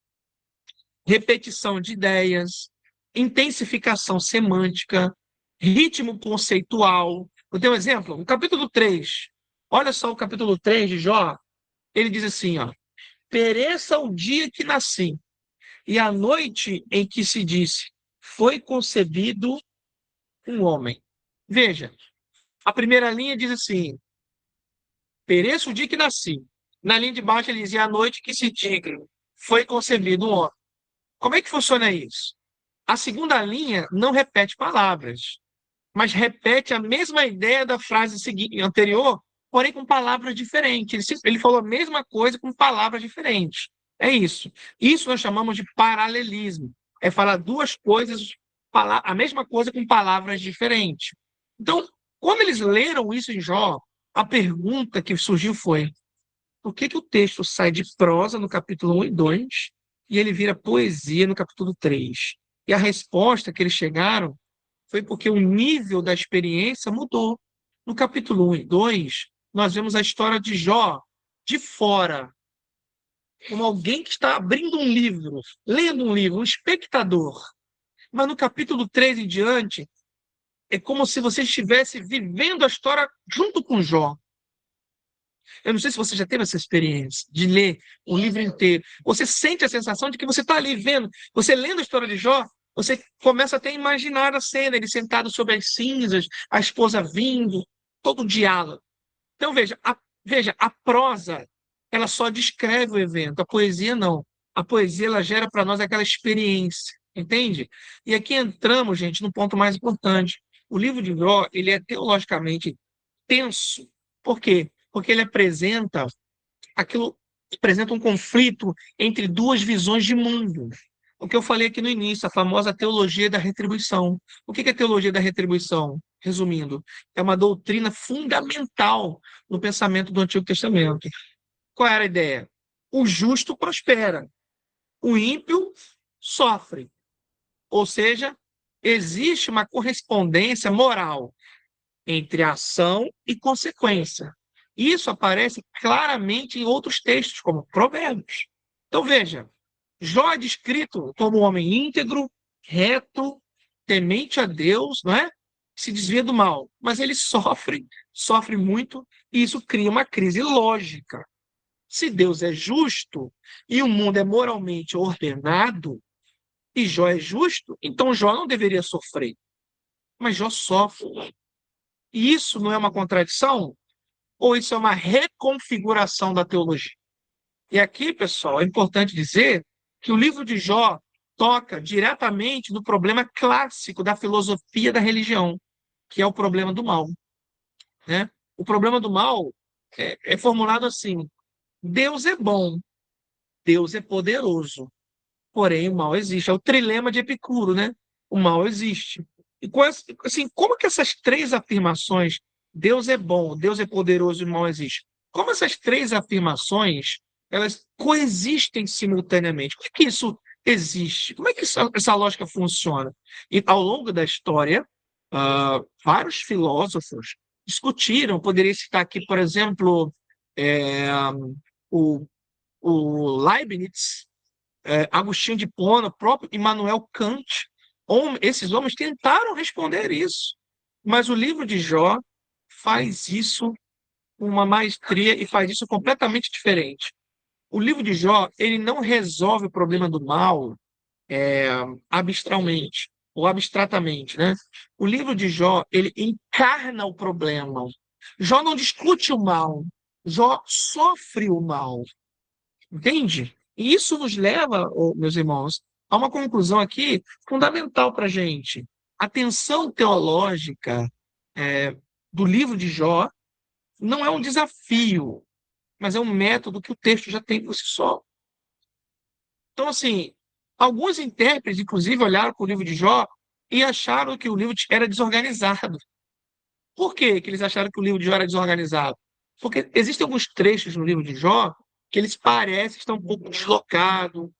repetição de ideias, intensificação semântica, ritmo conceitual. Vou ter um exemplo, no capítulo 3. Olha só o capítulo 3 de Jó. Ele diz assim, ó: pereça o dia que nasci, e a noite em que se disse, foi concebido um homem. Veja, a primeira linha diz assim: pereça o dia que nasci. Na linha de baixo ele diz, e a noite que se diga, foi concebido um homem. Como é que funciona isso? A segunda linha não repete palavras, mas repete a mesma ideia da frase seguinte, anterior, porém com palavras diferentes. Ele falou a mesma coisa com palavras diferentes. É isso. Isso nós chamamos de paralelismo. É falar duas coisas, a mesma coisa com palavras diferentes. Então, quando eles leram isso em Jó, a pergunta que surgiu foi: por que o texto sai de prosa no capítulo 1 e 2 e ele vira poesia no capítulo 3? E a resposta que eles chegaram foi porque o nível da experiência mudou. No capítulo 1 e 2, nós vemos a história de Jó de fora, como alguém que está abrindo um livro, lendo um livro, um espectador. Mas no capítulo 3 em diante, é como se você estivesse vivendo a história junto com Jó. Eu não sei se você já teve essa experiência de ler o livro inteiro. Você sente a sensação de que você está ali vendo, você lendo a história de Jó, você começa até a imaginar a cena, ele sentado sobre as cinzas, a esposa vindo, todo o diálogo. Então, veja, a prosa, ela só descreve o evento, a poesia não. A poesia, ela gera para nós aquela experiência, entende? E aqui entramos, gente, no ponto mais importante. O livro de Jó, ele é teologicamente tenso. Por quê? Porque ele apresenta um conflito entre duas visões de mundo. O que eu falei aqui no início, a famosa teologia da retribuição. O que é a teologia da retribuição? Resumindo, é uma doutrina fundamental no pensamento do Antigo Testamento. Qual era a ideia? O justo prospera, o ímpio sofre. Ou seja, existe uma correspondência moral entre ação e consequência. Isso aparece claramente em outros textos, como Provérbios. Então, veja, Jó é descrito como um homem íntegro, reto, temente a Deus, não é? Se desvia do mal, mas ele sofre muito, e isso cria uma crise lógica. Se Deus é justo e o mundo é moralmente ordenado, e Jó é justo, então Jó não deveria sofrer. Mas Jó sofre. E isso não é uma contradição? Ou isso é uma reconfiguração da teologia? E aqui, pessoal, é importante dizer que o livro de Jó toca diretamente no problema clássico da filosofia da religião, que é o problema do mal, né? O problema do mal é formulado assim: Deus é bom, Deus é poderoso, porém o mal existe. É o trilema de Epicuro, né? O mal existe. E assim, como que essas três afirmações, Deus é bom, Deus é poderoso e o mal existe, como essas três afirmações, elas coexistem simultaneamente? Como é que isso existe? Como é que essa lógica funciona? E ao longo da história, vários filósofos discutiram, poderia citar aqui, por exemplo, é, o, o Leibniz, Agostinho de Hipona, o próprio Immanuel Kant. Esses homens tentaram responder isso, mas o livro de Jó faz isso com uma maestria e faz isso completamente diferente. O livro de Jó, ele não resolve o problema do mal abstralmente ou abstratamente, né? O livro de Jó, ele encarna o problema. Jó não discute o mal, Jó sofre o mal. Entende? E isso nos leva, meus irmãos, a uma conclusão aqui fundamental para a gente. A tensão teológica é, do livro de Jó não é um desafio, mas é um método que o texto já tem por si só. Então, assim, alguns intérpretes, inclusive, olharam para o livro de Jó e acharam que o livro era desorganizado. Por que eles acharam que o livro de Jó era desorganizado? Porque existem alguns trechos no livro de Jó que eles parecem estar um pouco deslocados,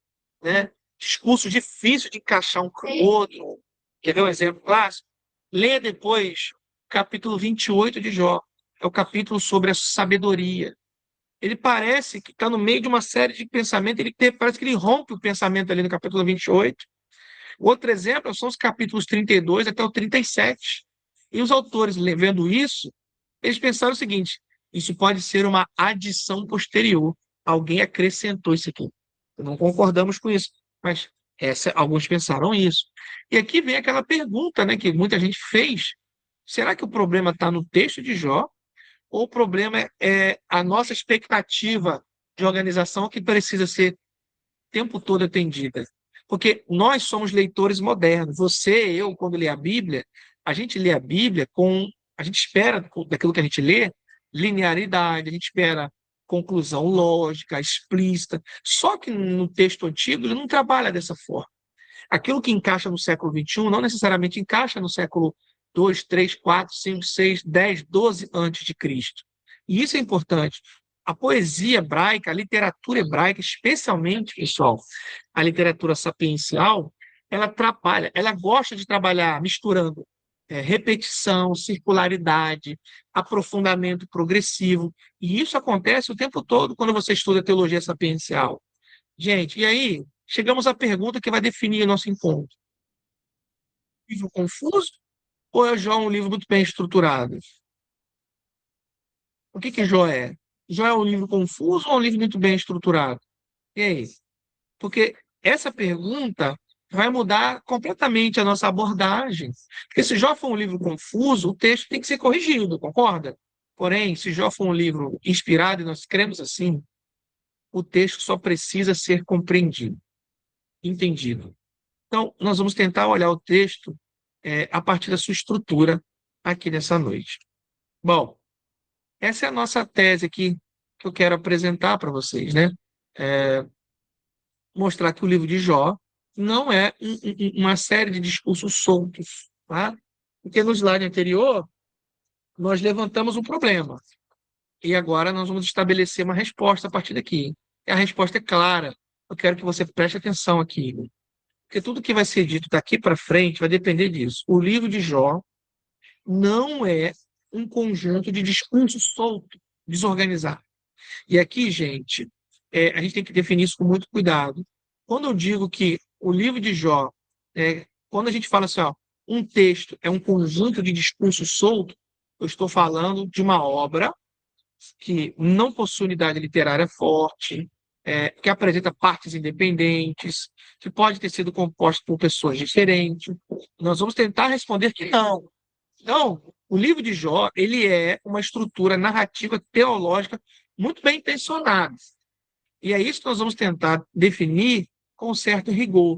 né? Discurso difícil de encaixar um com o outro. Quer ver um exemplo clássico? Leia depois o capítulo 28 de Jó. É o capítulo sobre a sabedoria. Ele parece que está no meio de uma série de pensamentos, parece que ele rompe o pensamento ali no capítulo 28. Outro exemplo são os capítulos 32 até o 37. E os autores, vendo isso, eles pensaram o seguinte: isso pode ser uma adição posterior. Alguém acrescentou isso aqui. Não concordamos com isso, mas alguns pensaram isso. E aqui vem aquela pergunta, né, que muita gente fez: será que o problema está no texto de Jó, ou o problema é a nossa expectativa de organização que precisa ser o tempo todo atendida? Porque nós somos leitores modernos. Você, eu, quando lê a Bíblia, a gente lê a Bíblia a gente espera daquilo que a gente lê linearidade, a gente espera conclusão lógica, explícita. Só que no texto antigo ele não trabalha dessa forma. Aquilo que encaixa no século XXI não necessariamente encaixa no século 2, 3, 4, 5, 6, 10, 12 antes de Cristo. E isso é importante. A poesia hebraica, a literatura hebraica, especialmente, pessoal, a literatura sapiencial, ela gosta de trabalhar misturando repetição, circularidade, aprofundamento progressivo. E isso acontece o tempo todo quando você estuda teologia sapiencial. Gente, e aí chegamos à pergunta que vai definir o nosso encontro. Um livro confuso ou é Jó um livro muito bem estruturado? O que Jó é? Jó é um livro confuso ou um livro muito bem estruturado? E aí? Porque essa pergunta vai mudar completamente a nossa abordagem. Porque se Jó for um livro confuso, o texto tem que ser corrigido, concorda? Porém, se Jó for um livro inspirado, e nós cremos assim, o texto só precisa ser compreendido, entendido. Então, nós vamos tentar olhar o texto a partir da sua estrutura aqui nessa noite. Bom, essa é a nossa tese aqui que eu quero apresentar para vocês, né? Mostrar que o livro de Jó não é uma série de discursos soltos, tá? Porque no slide anterior nós levantamos um problema e agora nós vamos estabelecer uma resposta a partir daqui. E a resposta é clara. Eu quero que você preste atenção aqui, porque tudo que vai ser dito daqui para frente vai depender disso. O livro de Jó não é um conjunto de discursos soltos, desorganizados. E aqui, gente, a gente tem que definir isso com muito cuidado. Quando eu digo que o livro de Jó, quando a gente fala assim, ó, um texto é um conjunto de discursos soltos, eu estou falando de uma obra que não possui unidade literária forte, que apresenta partes independentes, que pode ter sido composta por pessoas diferentes. Nós vamos tentar responder que não. Então, o livro de Jó, ele é uma estrutura narrativa teológica muito bem intencionada. E é isso que nós vamos tentar definir com certo rigor.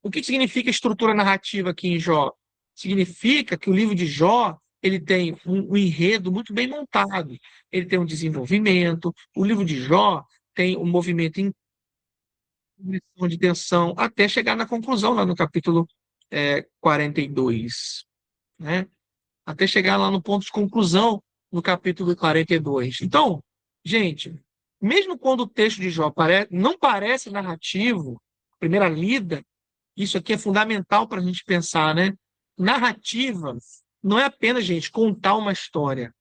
O que significa estrutura narrativa aqui em Jó? Significa que o livro de Jó ele tem um enredo muito bem montado, ele tem um desenvolvimento. O livro de Jó tem um movimento de tensão até chegar na conclusão, lá no capítulo 42, né? Até chegar lá no ponto de conclusão, no capítulo 42. Então, gente, mesmo quando o texto de Jó não parece narrativo, primeira lida, isso aqui é fundamental para a gente pensar, né? Narrativa não é apenas, gente, contar uma história.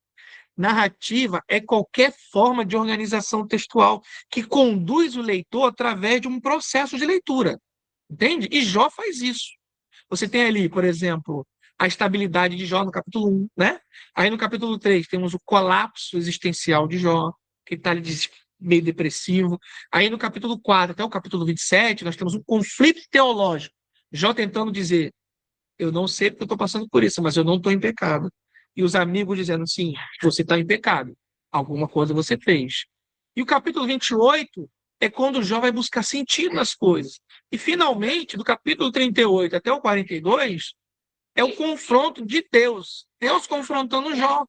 Narrativa é qualquer forma de organização textual que conduz o leitor através de um processo de leitura. Entende? E Jó faz isso. Você tem ali, por exemplo, a estabilidade de Jó no capítulo 1, né? Aí no capítulo 3 temos o colapso existencial de Jó, que está ali meio depressivo. Aí no capítulo 4 até o capítulo 27, nós temos um conflito teológico. Jó tentando dizer, eu não sei porque eu estou passando por isso, mas eu não estou em pecado. E os amigos dizendo, sim, você está em pecado. Alguma coisa você fez. E o capítulo 28 é quando Jó vai buscar sentido nas coisas. E, finalmente, do capítulo 38 até o 42, é o confronto de Deus. Deus confrontando Jó.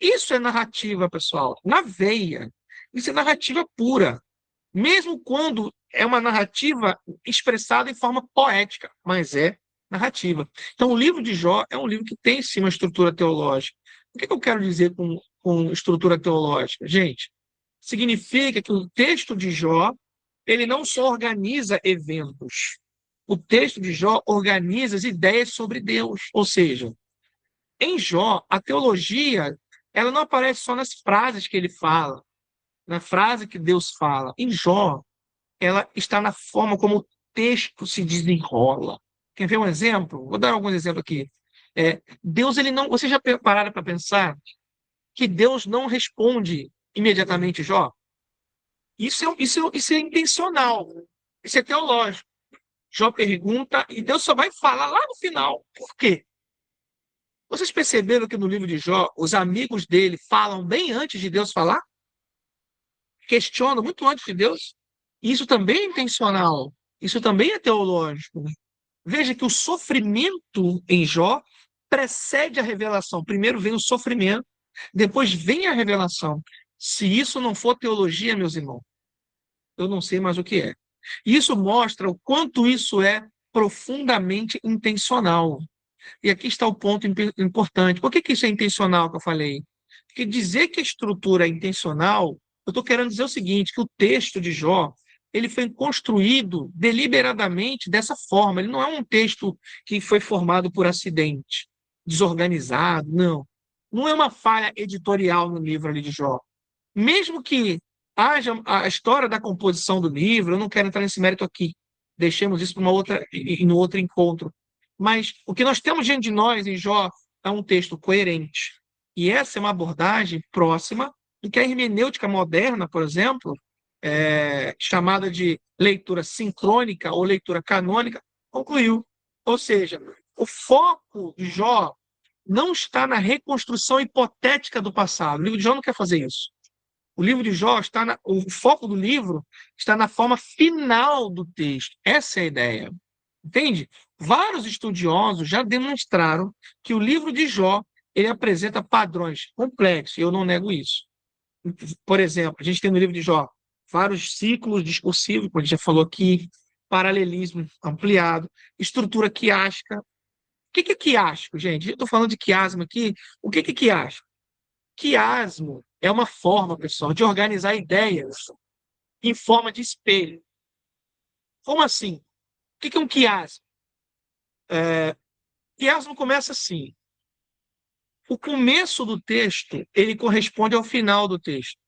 Isso é narrativa, pessoal, na veia. Isso é narrativa pura. Mesmo quando é uma narrativa expressada em forma poética, mas é narrativa. Então, o livro de Jó é um livro que tem, sim, uma estrutura teológica. O que eu quero dizer com estrutura teológica? Gente, significa que o texto de Jó, ele não só organiza eventos. O texto de Jó organiza as ideias sobre Deus. Ou seja, em Jó, a teologia, ela não aparece só nas frases que ele fala, na frase que Deus fala. Em Jó, ela está na forma como o texto se desenrola. Quer ver um exemplo? Vou dar alguns exemplos aqui. Deus, ele não. Vocês já pararam para pensar que Deus não responde imediatamente Jó? Isso é intencional. Isso é teológico. Jó pergunta e Deus só vai falar lá no final. Por quê? Vocês perceberam que no livro de Jó, os amigos dele falam bem antes de Deus falar? Questionam muito antes de Deus? Isso também é intencional. Isso também é teológico. Veja que o sofrimento em Jó precede a revelação. Primeiro vem o sofrimento, depois vem a revelação. Se isso não for teologia, meus irmãos, eu não sei mais o que é. Isso mostra o quanto isso é profundamente intencional. E aqui está o ponto importante. Por que isso é intencional que eu falei? Porque dizer que a estrutura é intencional, eu estou querendo dizer o seguinte, que o texto de Jó, ele foi construído deliberadamente dessa forma. Ele não é um texto que foi formado por acidente, desorganizado, não. Não é uma falha editorial no livro ali de Jó. Mesmo que haja a história da composição do livro, eu não quero entrar nesse mérito aqui. Deixemos isso para uma outra, no outro encontro. Mas o que nós temos diante de nós em Jó é um texto coerente. E essa é uma abordagem próxima em que a hermenêutica moderna, por exemplo, chamada de leitura sincrônica ou leitura canônica, concluiu. Ou seja, o foco de Jó não está na reconstrução hipotética do passado. O livro de Jó não quer fazer isso. O livro de Jó o foco do livro está na forma final do texto. Essa é a ideia. Entende? Vários estudiosos já demonstraram que o livro de Jó ele apresenta padrões complexos. Eu não nego isso. Por exemplo, a gente tem no livro de Jó vários ciclos discursivos, como a gente já falou aqui, paralelismo ampliado, estrutura quiástica. O que é quiástico, gente? Eu estou falando de quiasmo aqui. O que é quiástico? Quiasmo é uma forma, pessoal, de organizar ideias em forma de espelho. Como assim? O que é um quiasmo? Quiasmo começa assim. O começo do texto, ele corresponde ao final do texto.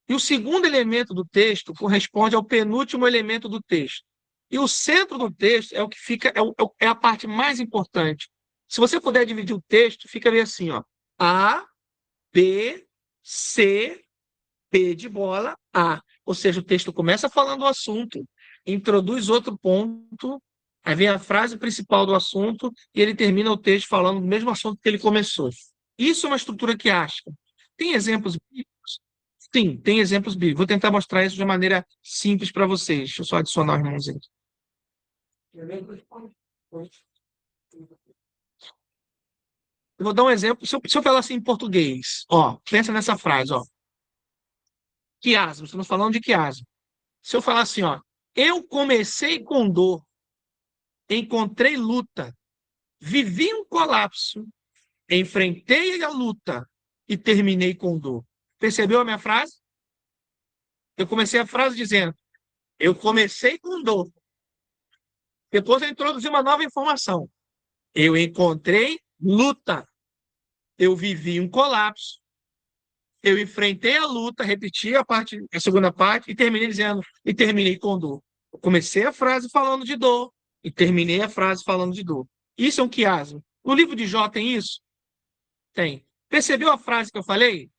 E o segundo elemento do texto corresponde ao penúltimo elemento do texto. E o centro do texto é o que fica, é a parte mais importante. Se você puder dividir o texto, fica ali assim, ó. A, B, C, P de bola, A. Ou seja, o texto começa falando o assunto, introduz outro ponto, aí vem a frase principal do assunto e ele termina o texto falando do mesmo assunto que ele começou. Isso é uma estrutura quiástica. Tem exemplos bíblicos? Sim, tem exemplos bíblicos. Vou tentar mostrar isso de uma maneira simples para vocês. Deixa eu só adicionar o irmãozinho. Eu vou dar um exemplo. Se eu falar assim em português, ó, pensa nessa frase, ó. Quiasmo, estamos falando de quiasmo. Se eu falar assim, ó, eu comecei com dor, encontrei luta, vivi um colapso, enfrentei a luta e terminei com dor. Percebeu a minha frase? Eu comecei a frase dizendo, eu comecei com dor. Depois eu introduzi uma nova informação. Eu encontrei luta. Eu vivi um colapso. Eu enfrentei a luta, repeti a segunda parte e terminei dizendo, e terminei com dor. Eu comecei a frase falando de dor e terminei a frase falando de dor. Isso é um quiasmo. No livro de Jó tem isso? Tem. Percebeu a frase que eu falei?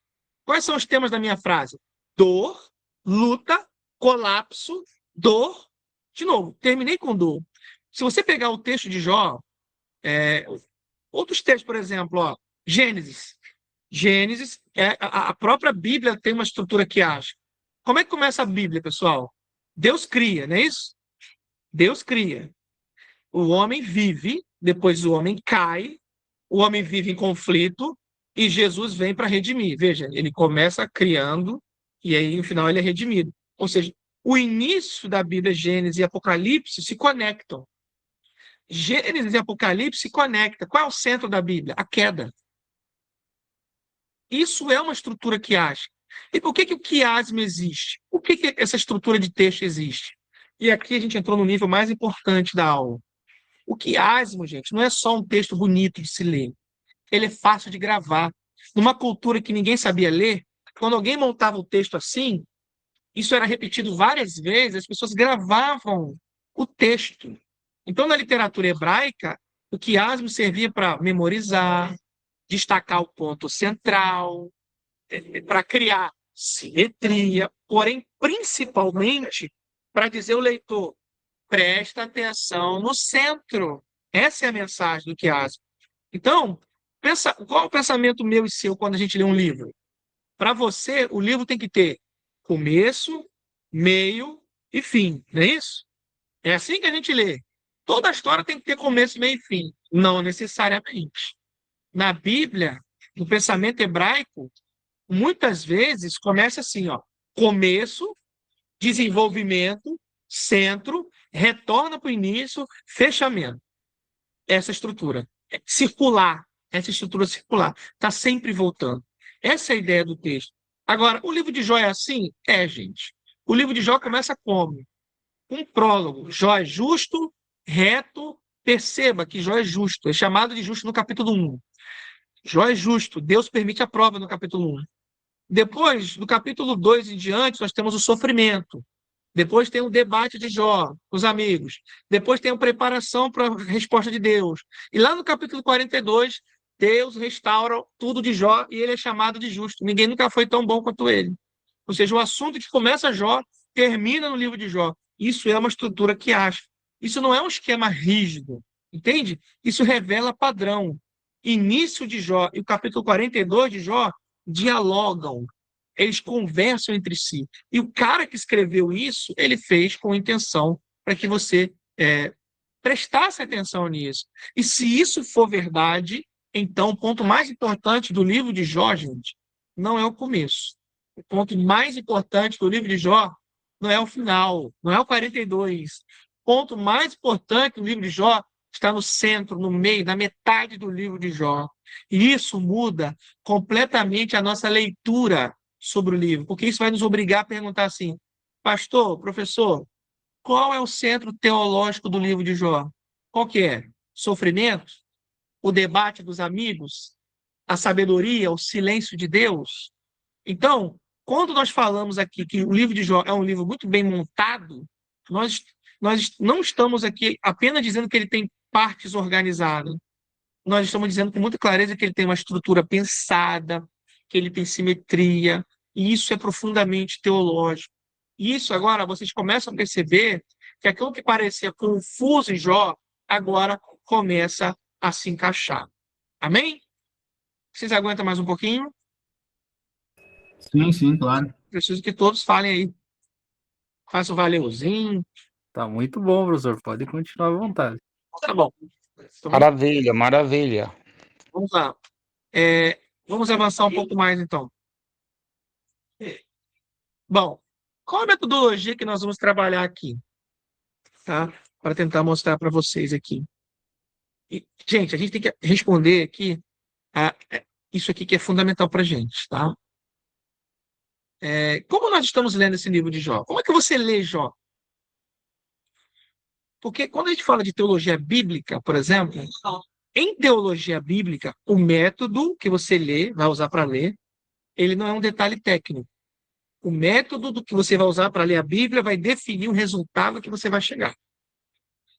Quais são os temas da minha frase? Dor, luta, colapso, dor. De novo, terminei com dor. Se você pegar o texto de Jó, outros textos, por exemplo, ó, Gênesis. Gênesis, a própria Bíblia tem uma estrutura que acha. Como é que começa a Bíblia, pessoal? Deus cria, não é isso? Deus cria. O homem vive, depois o homem cai, o homem vive em conflito e Jesus vem para redimir. Veja, ele começa criando e aí no final ele é redimido. Ou seja, o início da Bíblia, Gênesis e Apocalipse, se conectam. Gênesis e Apocalipse se conectam. Qual é o centro da Bíblia? A queda. Isso é uma estrutura quiástica. E por que o quiasmo existe? Por que essa estrutura de texto existe? E aqui a gente entrou no nível mais importante da aula. O quiasmo, gente, não é só um texto bonito de se ler. Ele é fácil de gravar. Numa cultura que ninguém sabia ler, quando alguém montava o texto assim, isso era repetido várias vezes, as pessoas gravavam o texto. Então, na literatura hebraica, o quiasmo servia para memorizar, destacar o ponto central, para criar simetria, porém, principalmente, para dizer ao leitor, presta atenção no centro. Essa é a mensagem do quiasmo. Então, qual é o pensamento meu e seu quando a gente lê um livro? Para você, o livro tem que ter começo, meio e fim, não é isso? É assim que a gente lê. Toda a história tem que ter começo, meio e fim. Não necessariamente. Na Bíblia, no pensamento hebraico, muitas vezes começa assim, ó, começo, desenvolvimento, centro, retorna para o início, fechamento. Essa estrutura circular, essa estrutura circular, está sempre voltando. Essa é a ideia do texto. Agora, o livro de Jó é assim? É, gente. O livro de Jó começa como? Um prólogo. Jó é justo, reto, perceba que Jó é justo, é chamado de justo no capítulo 1. Jó é justo, Deus permite a prova no capítulo 1. Depois, no capítulo 2 em diante, nós temos o sofrimento. Depois tem o debate de Jó com os amigos. Depois tem a preparação para a resposta de Deus. E lá no capítulo 42, Deus restaura tudo de Jó e ele é chamado de justo. Ninguém nunca foi tão bom quanto ele. Ou seja, o assunto que começa Jó termina no livro de Jó. Isso é uma estrutura que acha. Isso não é um esquema rígido, entende? Isso revela padrão. Início de Jó e o capítulo 42 de Jó dialogam, eles conversam entre si. E o cara que escreveu isso, ele fez com intenção para que você prestasse atenção nisso. E se isso for verdade, então o ponto mais importante do livro de Jó, gente, não é o começo. O ponto mais importante do livro de Jó não é o final, não é o 42. O ponto mais importante do livro de Jó está no centro, no meio, na metade do livro de Jó. E isso muda completamente a nossa leitura sobre o livro, porque isso vai nos obrigar a perguntar assim: pastor, professor, qual é o centro teológico do livro de Jó? Qual que é? Sofrimento? O debate dos amigos? A sabedoria? O silêncio de Deus? Então, quando nós falamos aqui que o livro de Jó é um livro muito bem montado, nós não estamos aqui apenas dizendo que ele tem partes organizadas. Nós estamos dizendo com muita clareza que ele tem uma estrutura pensada, que ele tem simetria, e isso é profundamente teológico. E isso agora vocês começam a perceber que aquilo que parecia confuso em Jó, agora começa a se encaixar. Amém? Vocês aguentam mais um pouquinho? Sim, sim, claro. Preciso que todos falem aí. Faça o valeuzinho. Tá muito bom, professor. Pode continuar à vontade. Tá bom. Então, Maravilha, maravilha. vamos lá. Vamos avançar um pouco mais, então. Bom, qual a metodologia que nós vamos trabalhar aqui? Tá? Para tentar mostrar para vocês aqui. Gente, a gente tem que responder aqui isso aqui que é fundamental para a gente, tá? Como nós estamos lendo esse livro de Jó? Como é que você lê Jó? Porque quando a gente fala de teologia bíblica, por exemplo, em teologia bíblica, o método que você lê, vai usar para ler, ele não é um detalhe técnico. O método do que você vai usar para ler a Bíblia vai definir o resultado que você vai chegar.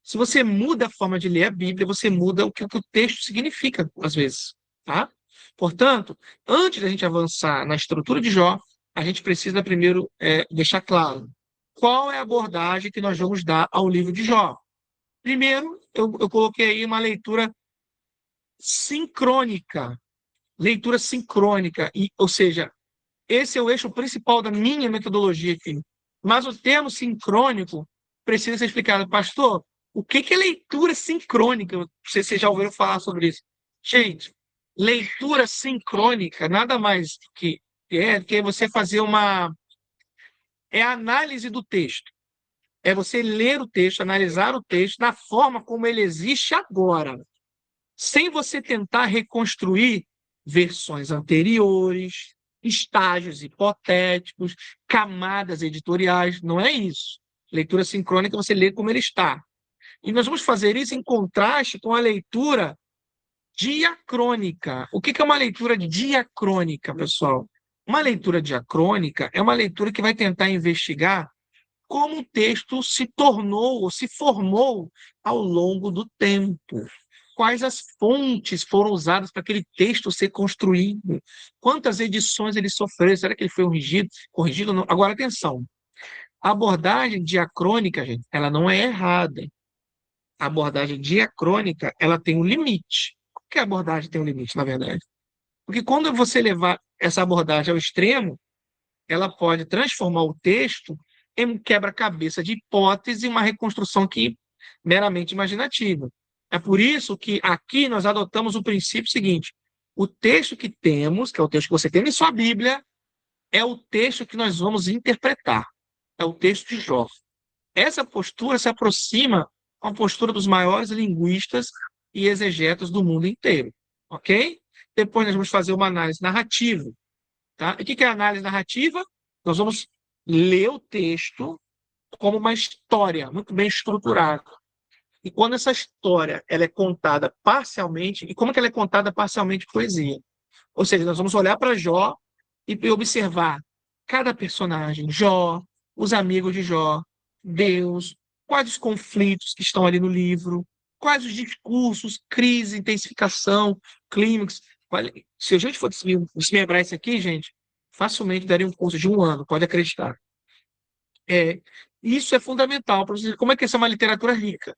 Se você muda a forma de ler a Bíblia, você muda o que o texto significa, às vezes. Tá? Portanto, antes da gente avançar na estrutura de Jó, a gente precisa primeiro deixar claro qual é a abordagem que nós vamos dar ao livro de Jó. Primeiro, eu coloquei aí uma leitura sincrônica. Leitura sincrônica, ou seja, esse é o eixo principal da minha metodologia aqui. Mas o termo sincrônico precisa ser explicado. Pastor, o que é leitura sincrônica? Não sei se vocês já ouviram falar sobre isso. Gente, leitura sincrônica nada mais que é você fazer a análise do texto. É você ler o texto, analisar o texto na forma como ele existe agora, sem você tentar reconstruir versões anteriores, estágios hipotéticos, camadas editoriais. Não é isso. Leitura sincrônica você lê como ele está. E nós vamos fazer isso em contraste com a leitura diacrônica. O que é uma leitura diacrônica, pessoal? Uma leitura diacrônica é uma leitura que vai tentar investigar como o texto se tornou ou se formou ao longo do tempo. Quais as fontes foram usadas para aquele texto ser construído? Quantas edições ele sofreu? Será que ele foi corrigido? Não? Agora, atenção. A abordagem diacrônica, gente, ela não é errada. A abordagem diacrônica, ela tem um limite. Por que a abordagem tem um limite, na verdade? Porque quando você levar essa abordagem ao extremo, ela pode transformar o texto em um quebra-cabeça de hipótese e uma reconstrução meramente imaginativa. É por isso que aqui nós adotamos o princípio seguinte: o texto que temos, que é o texto que você tem em sua Bíblia, é o texto que nós vamos interpretar. É o texto de Jó. Essa postura se aproxima com a postura dos maiores linguistas e exegetas do mundo inteiro. Ok? Depois nós vamos fazer uma análise narrativa. Tá? E o que é a análise narrativa? Nós vamos ler o texto como uma história muito bem estruturada. E quando essa história ela é contada parcialmente, e como que ela é contada parcialmente poesia? Ou seja, nós vamos olhar para Jó e observar cada personagem, Jó, os amigos de Jó, Deus, quais os conflitos que estão ali no livro, quais os discursos, crise, intensificação, clímax. Se a gente for desmembrar isso aqui, gente, facilmente daria um curso de 1 ano, pode acreditar. Isso é fundamental para vocês. Como é que essa é uma literatura rica?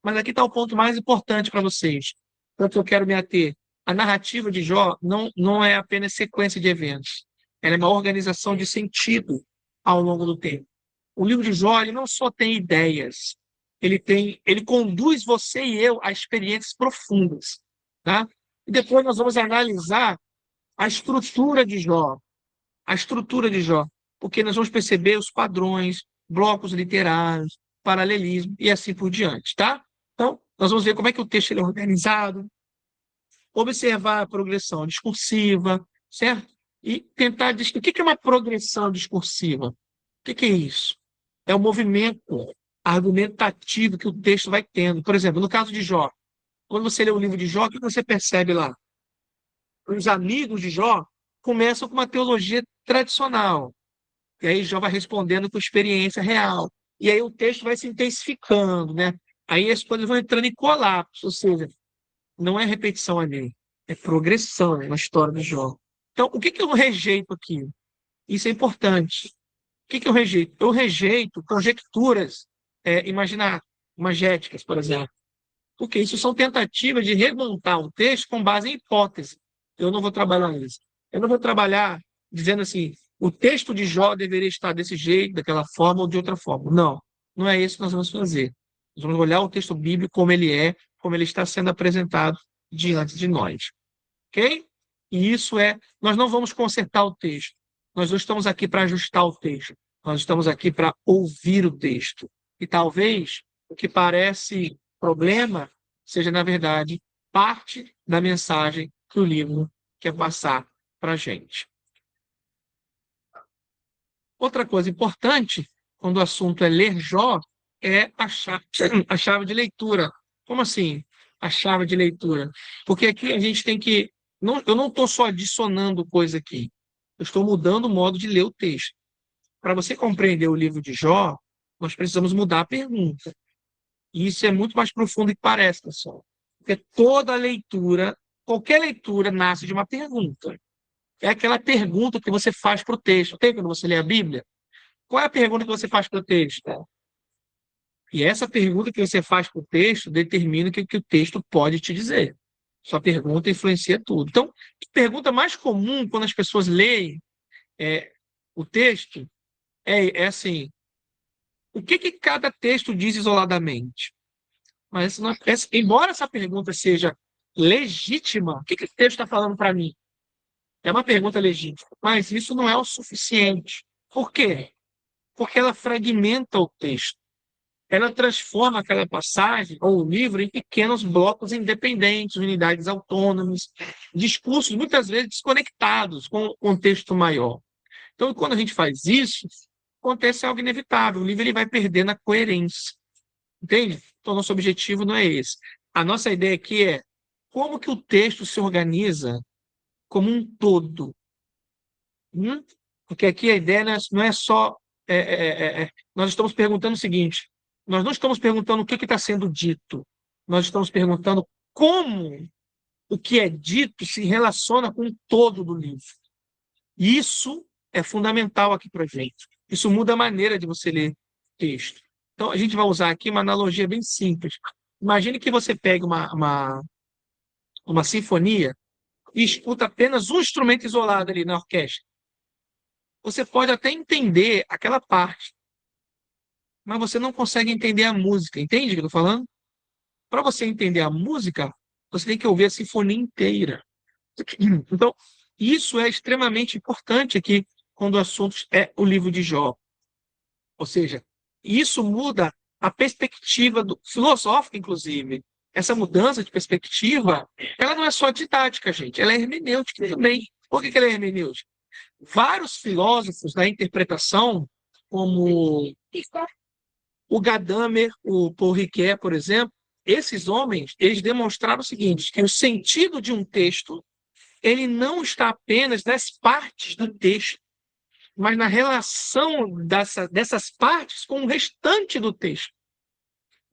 Mas aqui está o ponto mais importante para vocês. Tanto eu quero me ater. A narrativa de Jó não é apenas sequência de eventos. Ela é uma organização de sentido ao longo do tempo. O livro de Jó, ele não só tem ideias, ele conduz você e eu a experiências profundas, tá? E depois nós vamos analisar a estrutura de Jó, porque nós vamos perceber os padrões, blocos literários, paralelismo e assim por diante, tá? Então, nós vamos ver como é que o texto ele é organizado, observar a progressão discursiva, certo? E tentar o que é uma progressão discursiva? O que é isso? É o movimento argumentativo que o texto vai tendo. Por exemplo, no caso de Jó, quando você lê o livro de Jó, o que você percebe lá? Os amigos de Jó começam com uma teologia tradicional. E aí Jó vai respondendo com experiência real. E aí o texto vai se intensificando, né? Aí as coisas vão entrando em colapso, ou seja, não é repetição ali, é progressão na história de Jó. Então, o que eu rejeito aqui? Isso é importante. O que eu rejeito? Eu rejeito conjecturas imagéticas, por exemplo. Porque isso são tentativas de remontar o texto com base em hipótese. Eu não vou trabalhar isso. Eu não vou trabalhar dizendo assim, o texto de Jó deveria estar desse jeito, daquela forma ou de outra forma. Não, não é isso que nós vamos fazer. Nós vamos olhar o texto bíblico como ele é, como ele está sendo apresentado diante de nós. Ok? E isso nós não vamos consertar o texto. Nós não estamos aqui para ajustar o texto. Nós estamos aqui para ouvir o texto. E talvez o que parece problema seja, na verdade, parte da mensagem que o livro quer passar para a gente. Outra coisa importante, quando o assunto é ler Jó, é a chave de leitura. Como assim, a chave de leitura? Porque aqui a gente tem que... eu não estou só adicionando coisa aqui. Eu estou mudando o modo de ler o texto. Para você compreender o livro de Jó, nós precisamos mudar a pergunta. E isso é muito mais profundo do que parece, pessoal. Porque toda leitura, qualquer leitura, nasce de uma pergunta. É aquela pergunta que você faz para o texto. Tem quando você lê a Bíblia? Qual é a pergunta que você faz para o texto? E essa pergunta que você faz para o texto determina o que o texto pode te dizer. Sua pergunta influencia tudo. Então, a pergunta mais comum quando as pessoas leem o texto é assim: o que cada texto diz isoladamente? Mas, embora essa pergunta seja legítima, o que o texto está falando para mim? É uma pergunta legítima, mas isso não é o suficiente. Por quê? Porque ela fragmenta o texto. Ela transforma aquela passagem ou o livro em pequenos blocos independentes, unidades autônomas, discursos muitas vezes desconectados com o contexto maior. Então, quando a gente faz isso, acontece algo inevitável. O livro ele vai perdendo a coerência. Entende? Então, nosso objetivo não é esse. A nossa ideia aqui é como que o texto se organiza como um todo. Porque aqui a ideia não é só... nós estamos perguntando o seguinte: nós não estamos perguntando o que está sendo dito, nós estamos perguntando como o que é dito se relaciona com o todo do livro. Isso é fundamental aqui para a gente. Isso muda a maneira de você ler texto. Então, a gente vai usar aqui uma analogia bem simples. Imagine que você pegue uma sinfonia e escuta apenas um instrumento isolado ali na orquestra. Você pode até entender aquela parte, mas você não consegue entender a música. Entende o que eu estou falando? Para você entender a música, você tem que ouvir a sinfonia inteira. Então, isso é extremamente importante aqui quando o assunto é o livro de Jó. Ou seja, isso muda a perspectiva filosófica, inclusive. Essa mudança de perspectiva, ela não é só didática, gente, ela é hermenêutica também. Por que ela é hermenêutica? Vários filósofos da interpretação, como o Gadamer, o Paul Ricoeur, por exemplo, esses homens, eles demonstraram o seguinte, que o sentido de um texto, ele não está apenas nas partes do texto, mas na relação dessas partes com o restante do texto.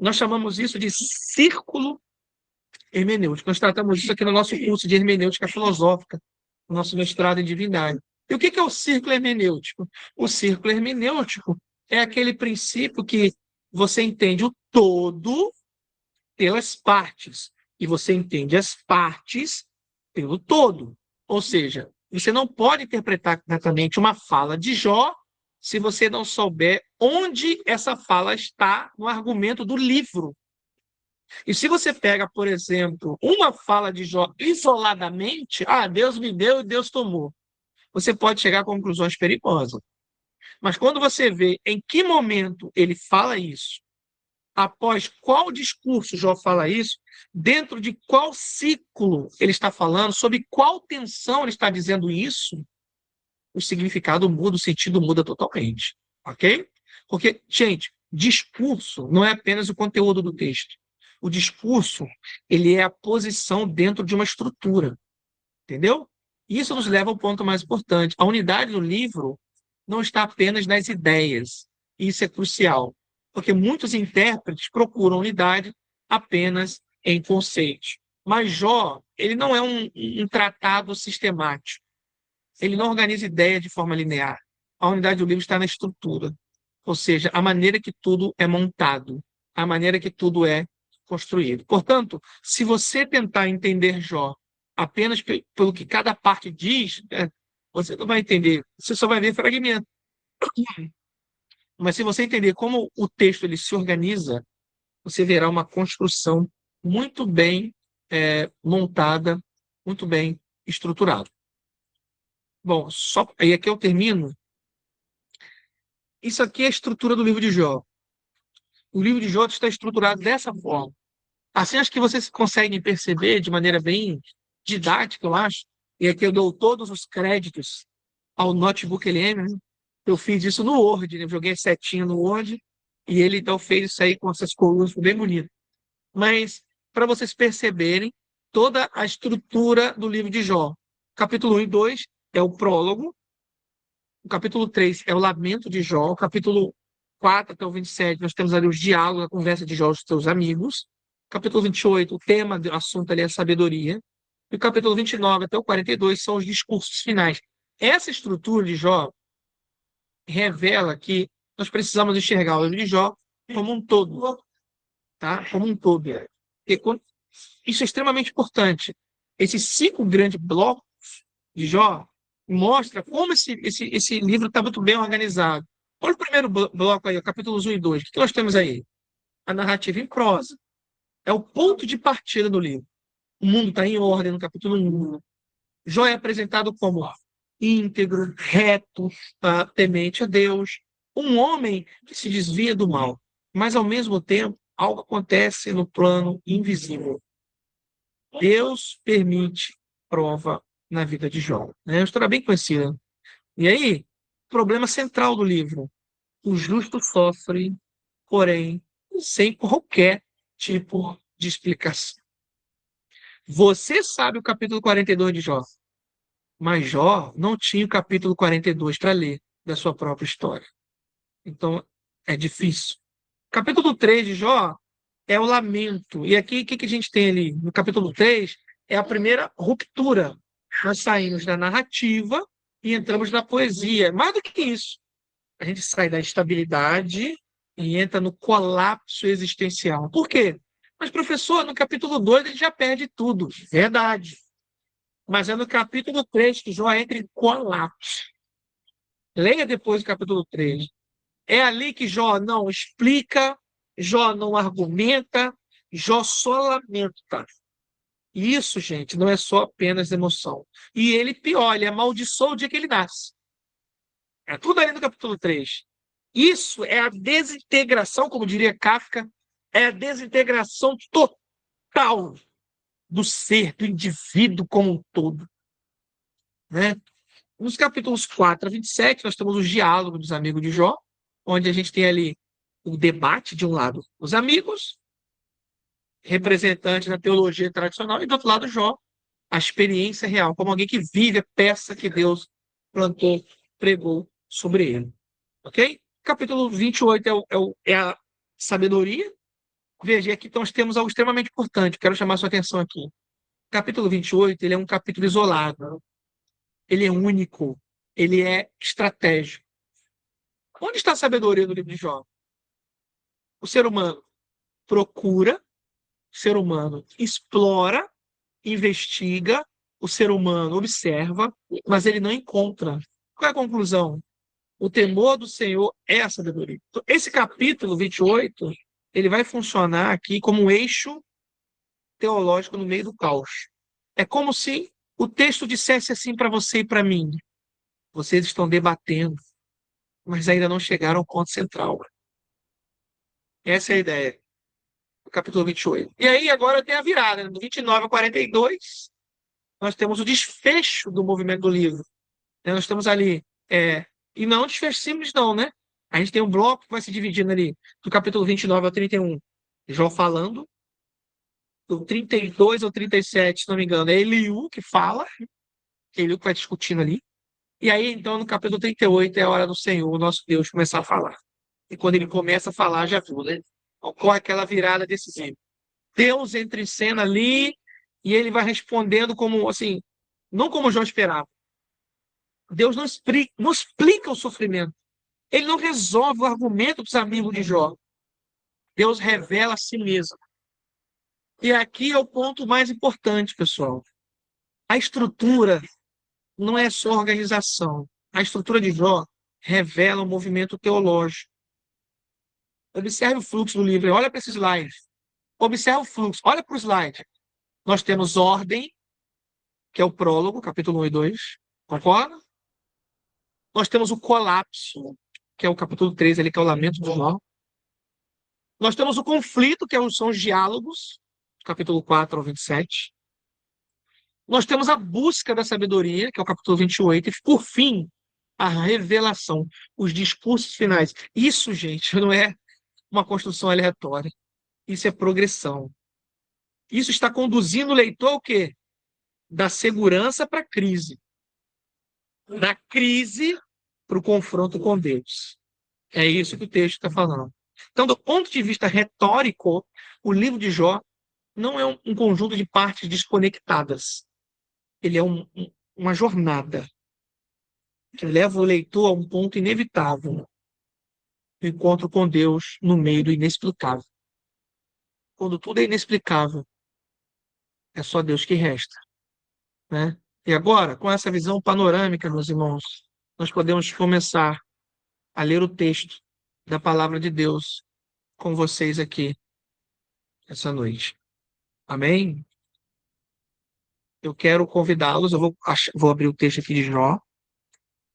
Nós chamamos isso de círculo hermenêutico. Nós tratamos isso aqui no nosso curso de hermenêutica filosófica, no nosso mestrado em divindade. E o que é o círculo hermenêutico? O círculo hermenêutico é aquele princípio que você entende o todo pelas partes, e você entende as partes pelo todo. Ou seja, você não pode interpretar corretamente uma fala de Jó se você não souber onde essa fala está no argumento do livro. E se você pega, por exemplo, uma fala de Jó isoladamente, Deus me deu e Deus tomou, você pode chegar a conclusões perigosas. Mas quando você vê em que momento ele fala isso, após qual discurso Jó fala isso, dentro de qual ciclo ele está falando, sob qual tensão ele está dizendo isso, o significado muda, o sentido muda totalmente. Ok? Porque, gente, discurso não é apenas o conteúdo do texto. O discurso, ele é a posição dentro de uma estrutura. Entendeu? Isso nos leva ao ponto mais importante. A unidade do livro não está apenas nas ideias. Isso é crucial. Porque muitos intérpretes procuram unidade apenas em conceitos. Mas Jó, ele não é um tratado sistemático. Ele não organiza ideia de forma linear. A unidade do livro está na estrutura. Ou seja, a maneira que tudo é montado, a maneira que tudo é construído. Portanto, se você tentar entender Jó apenas pelo que cada parte diz, você não vai entender, você só vai ver fragmento. Mas se você entender como o texto ele se organiza, você verá uma construção muito bem montada, muito bem estruturada. Bom, aí aqui eu termino. Isso aqui é a estrutura do livro de Jó. O livro de Jó está estruturado dessa forma. Assim, acho que vocês conseguem perceber de maneira bem didática, eu acho. E aqui eu dou todos os créditos ao Notebook LM, né? Eu fiz isso no Word, né? Joguei setinha no Word e ele então fez isso aí com essas colunas, ficou bem bonito. Mas, para vocês perceberem toda a estrutura do livro de Jó. Capítulo 1 e 2 é o prólogo. O capítulo 3 é o lamento de Jó. O capítulo 4 até o 27, nós temos ali os diálogos, a conversa de Jó com os seus amigos. Capítulo 28, o tema do assunto ali é a sabedoria. E o capítulo 29 até o 42 são os discursos finais. Essa estrutura de Jó revela que nós precisamos enxergar o livro de Jó como um todo. Tá? Como um todo. Isso é extremamente importante. Esses 5 grandes blocos de Jó mostra como esse livro está muito bem organizado. Olha o primeiro bloco aí, o capítulos 1 e 2. O que nós temos aí? A narrativa em prosa. É o ponto de partida do livro. O mundo está em ordem no capítulo 1. Jó é apresentado como íntegro, reto, temente a Deus, um homem que se desvia do mal. Mas, ao mesmo tempo, algo acontece no plano invisível. Deus permite prova na vida de Jó. É uma história bem conhecida. E aí, problema central do livro. O justo sofre, porém, sem qualquer tipo de explicação. Você sabe o capítulo 42 de Jó, mas Jó não tinha o capítulo 42 para ler da sua própria história. Então, é difícil. Capítulo 3 de Jó é o lamento. E aqui, o que a gente tem ali? No capítulo 3 é a primeira ruptura. Nós saímos da narrativa e entramos na poesia. Mais do que isso, a gente sai da estabilidade e entra no colapso existencial. Por quê? Mas, professor, no capítulo 2 ele já perde tudo. Verdade. Mas é no capítulo 3 que Jó entra em colapso. Leia depois o capítulo 3. É ali que Jó não explica, Jó não argumenta, Jó só lamenta. E isso, gente, não é só apenas emoção. E ele, pior, ele amaldiçoa o dia que ele nasce. É tudo ali no capítulo 3. Isso é a desintegração, como diria Kafka, é a desintegração total do ser, do indivíduo como um todo. Né? Nos capítulos 4 a 27, nós temos o diálogo dos amigos de Jó, onde a gente tem ali o debate, de um lado, os amigos, representantes da teologia tradicional, e do outro lado, Jó, a experiência real, como alguém que vive a peça que Deus plantou, pregou sobre ele. Ok? Capítulo 28 é a sabedoria, Veja, aqui nós temos algo extremamente importante. Quero chamar sua atenção aqui. O capítulo 28, ele é um capítulo isolado. Ele é único. Ele é estratégico. Onde está a sabedoria do livro de Jó? O ser humano procura, o ser humano explora, investiga, o ser humano observa, mas ele não encontra. Qual é a conclusão? O temor do Senhor é a sabedoria. Então, esse capítulo 28, ele vai funcionar aqui como um eixo teológico no meio do caos. É como se o texto dissesse assim para você e para mim: vocês estão debatendo, mas ainda não chegaram ao ponto central. Essa é a ideia do capítulo 28. E aí agora tem a virada, né? Do 29 ao 42, nós temos o desfecho do movimento do livro. Nós estamos ali, e não desfecho simples não, né? A gente tem um bloco que vai se dividindo ali, do capítulo 29 ao 31, Jó falando, do 32 ao 37, se não me engano, é Eliú que fala, Eliú que vai discutindo ali. E aí, então, no capítulo 38 é a hora do Senhor, nosso Deus, começar a falar. E quando ele começa a falar, já viu, né? Ocorre aquela virada decisiva. Deus entra em cena ali e ele vai respondendo como, assim, não como Jó esperava. Deus não explica o sofrimento. Ele não resolve o argumento dos amigos de Jó. Deus revela a si mesmo. E aqui é o ponto mais importante, pessoal. A estrutura não é só organização. A estrutura de Jó revela um movimento teológico. Observe o fluxo do livro. Olha para esse slide. Observe o fluxo. Olha para o slide. Nós temos ordem, que é o prólogo, capítulo 1 e 2. Concorda? Nós temos o colapso, que é o capítulo 3, ali, que é o lamento do Jó. Nós temos o conflito, que são os diálogos, capítulo 4 ao 27. Nós temos a busca da sabedoria, que é o capítulo 28. E, por fim, a revelação, os discursos finais. Isso, gente, não é uma construção aleatória. Isso é progressão. Isso está conduzindo o leitor ao quê? Da segurança para a crise. Da crise para o confronto com Deus. É isso que o texto está falando. Então, do ponto de vista retórico, o livro de Jó não é um conjunto de partes desconectadas. Ele é uma jornada que leva o leitor a um ponto inevitável, o encontro com Deus no meio do inexplicável. Quando tudo é inexplicável, é só Deus que resta, né? E agora, com essa visão panorâmica, meus irmãos, nós podemos começar a ler o texto da palavra de Deus com vocês aqui essa noite. Amém? Eu quero convidá-los, eu vou abrir o texto aqui de Jó.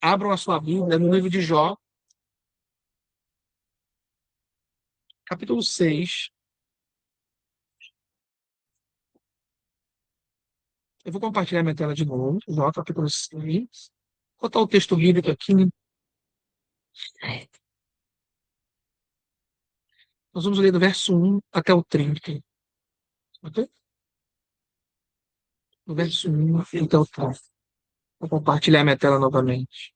Abram a sua Bíblia no livro de Jó, capítulo 6. Eu vou compartilhar minha tela de novo, Jó, capítulo 6. Vou botar o texto bíblico aqui. Nós vamos ler do verso 1 até o 30. Ok? Do verso 1 até o 30. Vou compartilhar minha tela novamente.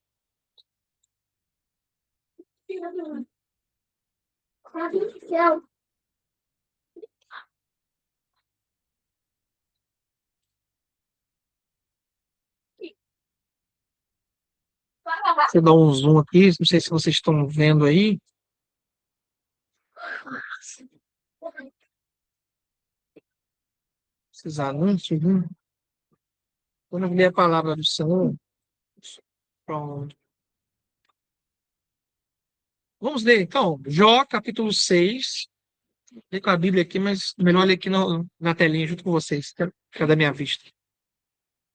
Deixa eu dar um zoom aqui, não sei se vocês estão vendo aí. Esses anúncios, né? Quando eu ler a palavra do Senhor. Pronto. Vamos ler, então, Jó, capítulo 6. Ler com a Bíblia aqui, mas melhor ler aqui na telinha junto com vocês, que é da minha vista.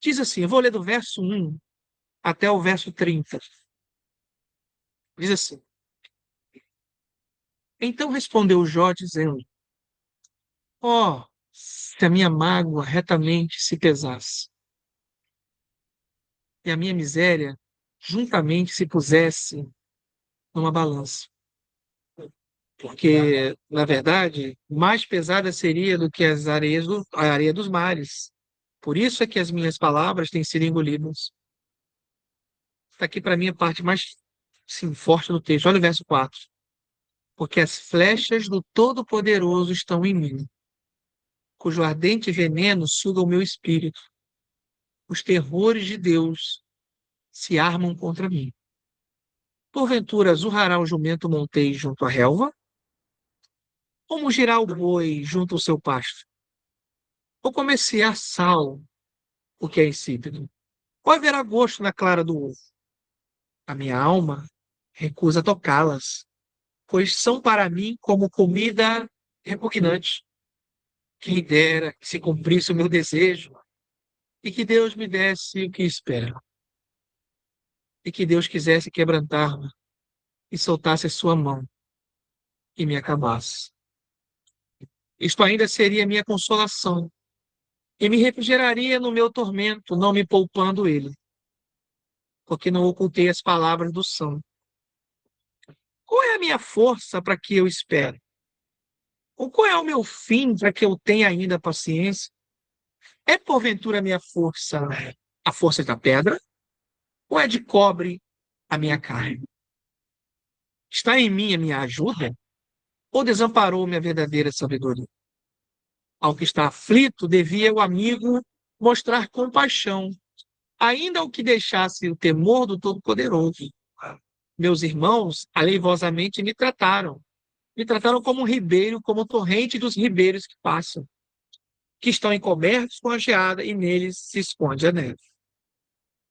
Diz assim, eu vou ler do verso 1 até o verso 30. Diz assim: Então respondeu Jó, dizendo: Ó, se a minha mágoa retamente se pesasse, e a minha miséria juntamente se pusesse numa balança. Porque, na verdade, mais pesada seria do que a areia dos mares. Por isso é que as minhas palavras têm sido engolidas. Está aqui para mim a parte mais, sim, forte do texto. Olha o verso 4. porque as flechas do Todo-Poderoso estão em mim, cujo ardente veneno suga o meu espírito. Os terrores de Deus se armam contra mim. Porventura zurrará o jumento montês junto à relva? Ou mugirá o boi junto ao seu pasto? Ou comer-se-á sal, o que é insípido? Ou haverá gosto na clara do ovo? A minha alma recusa tocá-las, pois são para mim como comida repugnante. Quem dera que se cumprisse o meu desejo e que Deus me desse o que espero. E que Deus quisesse quebrantar-me e soltasse a sua mão e me acabasse. Isto ainda seria minha consolação e me refrigeraria no meu tormento, não me poupando ele, porque não ocultei as palavras do santo. Qual é a minha força para que eu espere? Ou qual é o meu fim para que eu tenha ainda paciência? É porventura a minha força a força da pedra? Ou é de cobre a minha carne? Está em mim a minha ajuda? Ou desamparou minha verdadeira sabedoria? Ao que está aflito, devia o amigo mostrar compaixão, ainda ao que deixasse o temor do Todo-Poderoso. Meus irmãos aleivosamente me trataram. Me trataram como um ribeiro, como torrente dos ribeiros que passam, que estão encobertos com a geada e neles se esconde a neve.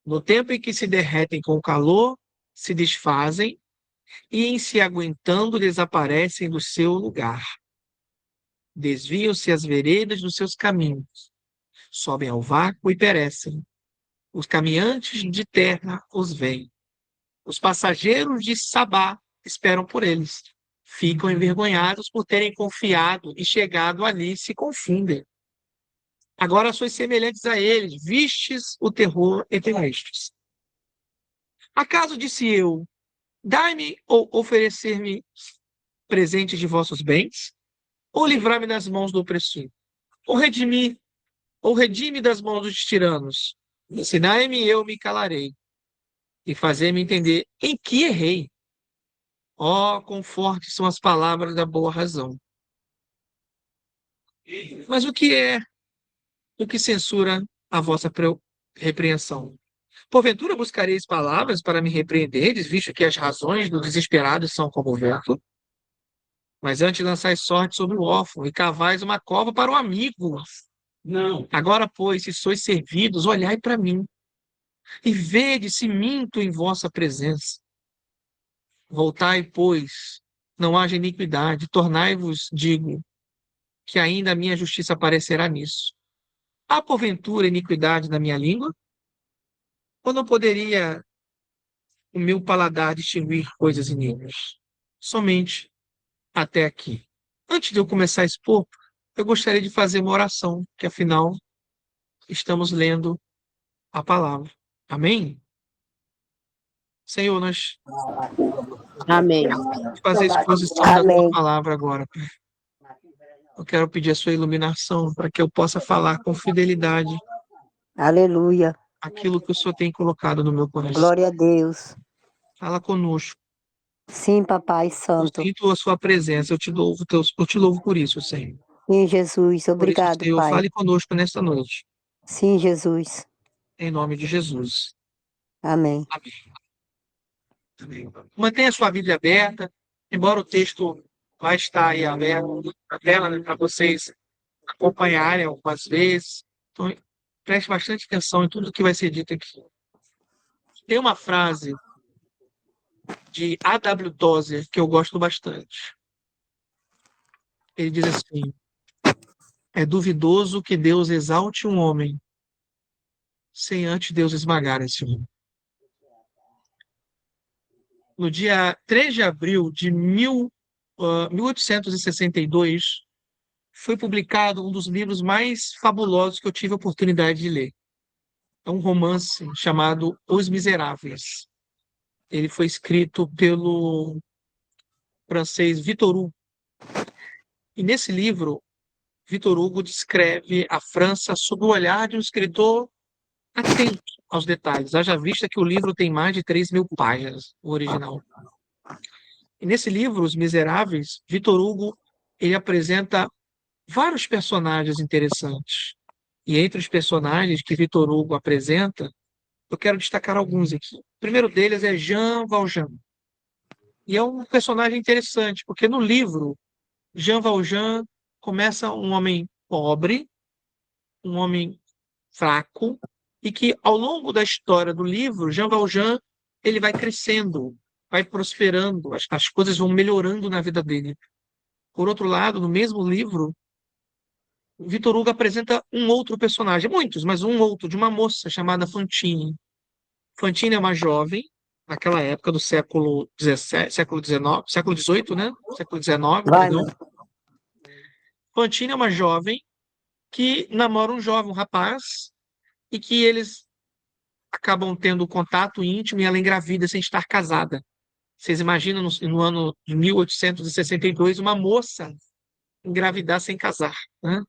No tempo em que se derretem com o calor, se desfazem e, em se aguentando, desaparecem do seu lugar. Desviam-se as veredas dos seus caminhos, sobem ao vácuo e perecem. Os caminhantes de terra os veem. Os passageiros de Sabá esperam por eles. Ficam envergonhados por terem confiado e chegado ali se confundem. Agora sois semelhantes a eles, vistes o terror entre estes. Acaso disse eu, dai-me ou oferecer-me presente de vossos bens? Ou livrar-me das mãos do opressor? Ou redime das mãos dos tiranos? Ensinai-me e eu me calarei, e fazer-me entender em que errei. Oh, quão fortes são as palavras da boa razão. Mas o que é o que censura a vossa repreensão? Porventura buscareis palavras para me repreenderdes, visto que as razões do desesperado são como o vento? Mas antes lançais sorte sobre o órfão e cavais uma cova para o amigo. Não. Agora, pois, se sois servidos, olhai para mim e vede se minto em vossa presença. Voltai, pois, não haja iniquidade, tornai-vos, digo, que ainda a minha justiça aparecerá nisso. Há, porventura, iniquidade na minha língua? Ou não poderia o meu paladar distinguir coisas iníquas? Somente até aqui. Antes de eu começar a expor, eu gostaria de fazer uma oração, que afinal estamos lendo a palavra. Amém? Senhor, nós Amém. vamos fazer a exposição da tua Amém. palavra agora. Eu quero pedir a sua iluminação para que eu possa falar com fidelidade Aleluia. aquilo que o Senhor tem colocado no meu coração. Glória a Deus. Fala conosco. Sim, Papai Eu Santo. sinto a sua presença. Eu te louvo por isso, Senhor. Sim, Jesus. Por isso, Obrigado, Senhor, Pai. fale conosco nesta noite. Sim, Jesus. Em nome de Jesus. Amém. Amém. Mantenha a sua Bíblia aberta, embora o texto vai estar aí aberto na tela, né, para vocês acompanharem algumas vezes. Então, preste bastante atenção em tudo que vai ser dito aqui. Tem uma frase de A.W. Tozer que eu gosto bastante. Ele diz assim: é duvidoso que Deus exalte um homem sem antes Deus esmagar esse homem. No dia 3 de abril de 1862, foi publicado um dos livros mais fabulosos que eu tive a oportunidade de ler. É um romance chamado Os Miseráveis. Ele foi escrito pelo francês Victor Hugo. E nesse livro, Victor Hugo descreve a França sob o olhar de um escritor atento aos detalhes. Haja vista que o livro tem mais de 3.000 páginas, o original. E nesse livro, Os Miseráveis, Victor Hugo ele apresenta vários personagens interessantes. E entre os personagens que Victor Hugo apresenta, eu quero destacar alguns aqui. O primeiro deles é Jean Valjean. E é um personagem interessante, porque no livro, Jean Valjean começa um homem pobre, um homem fraco, e que ao longo da história do livro, Jean Valjean ele vai crescendo, vai prosperando, as coisas vão melhorando na vida dele. Por outro lado, no mesmo livro, Victor Hugo apresenta um outro personagem, muitos, mas um outro, de uma moça chamada Fantine. Fantine é uma jovem, naquela época do século XVII, século XIX, século XVIII, né? Século XIX, Vai, perdão. mãe. Fantine é uma jovem que namora um jovem, um rapaz, e que eles acabam tendo contato íntimo e ela engravida sem estar casada. Vocês imaginam no ano de 1862 uma moça engravidar sem casar, né?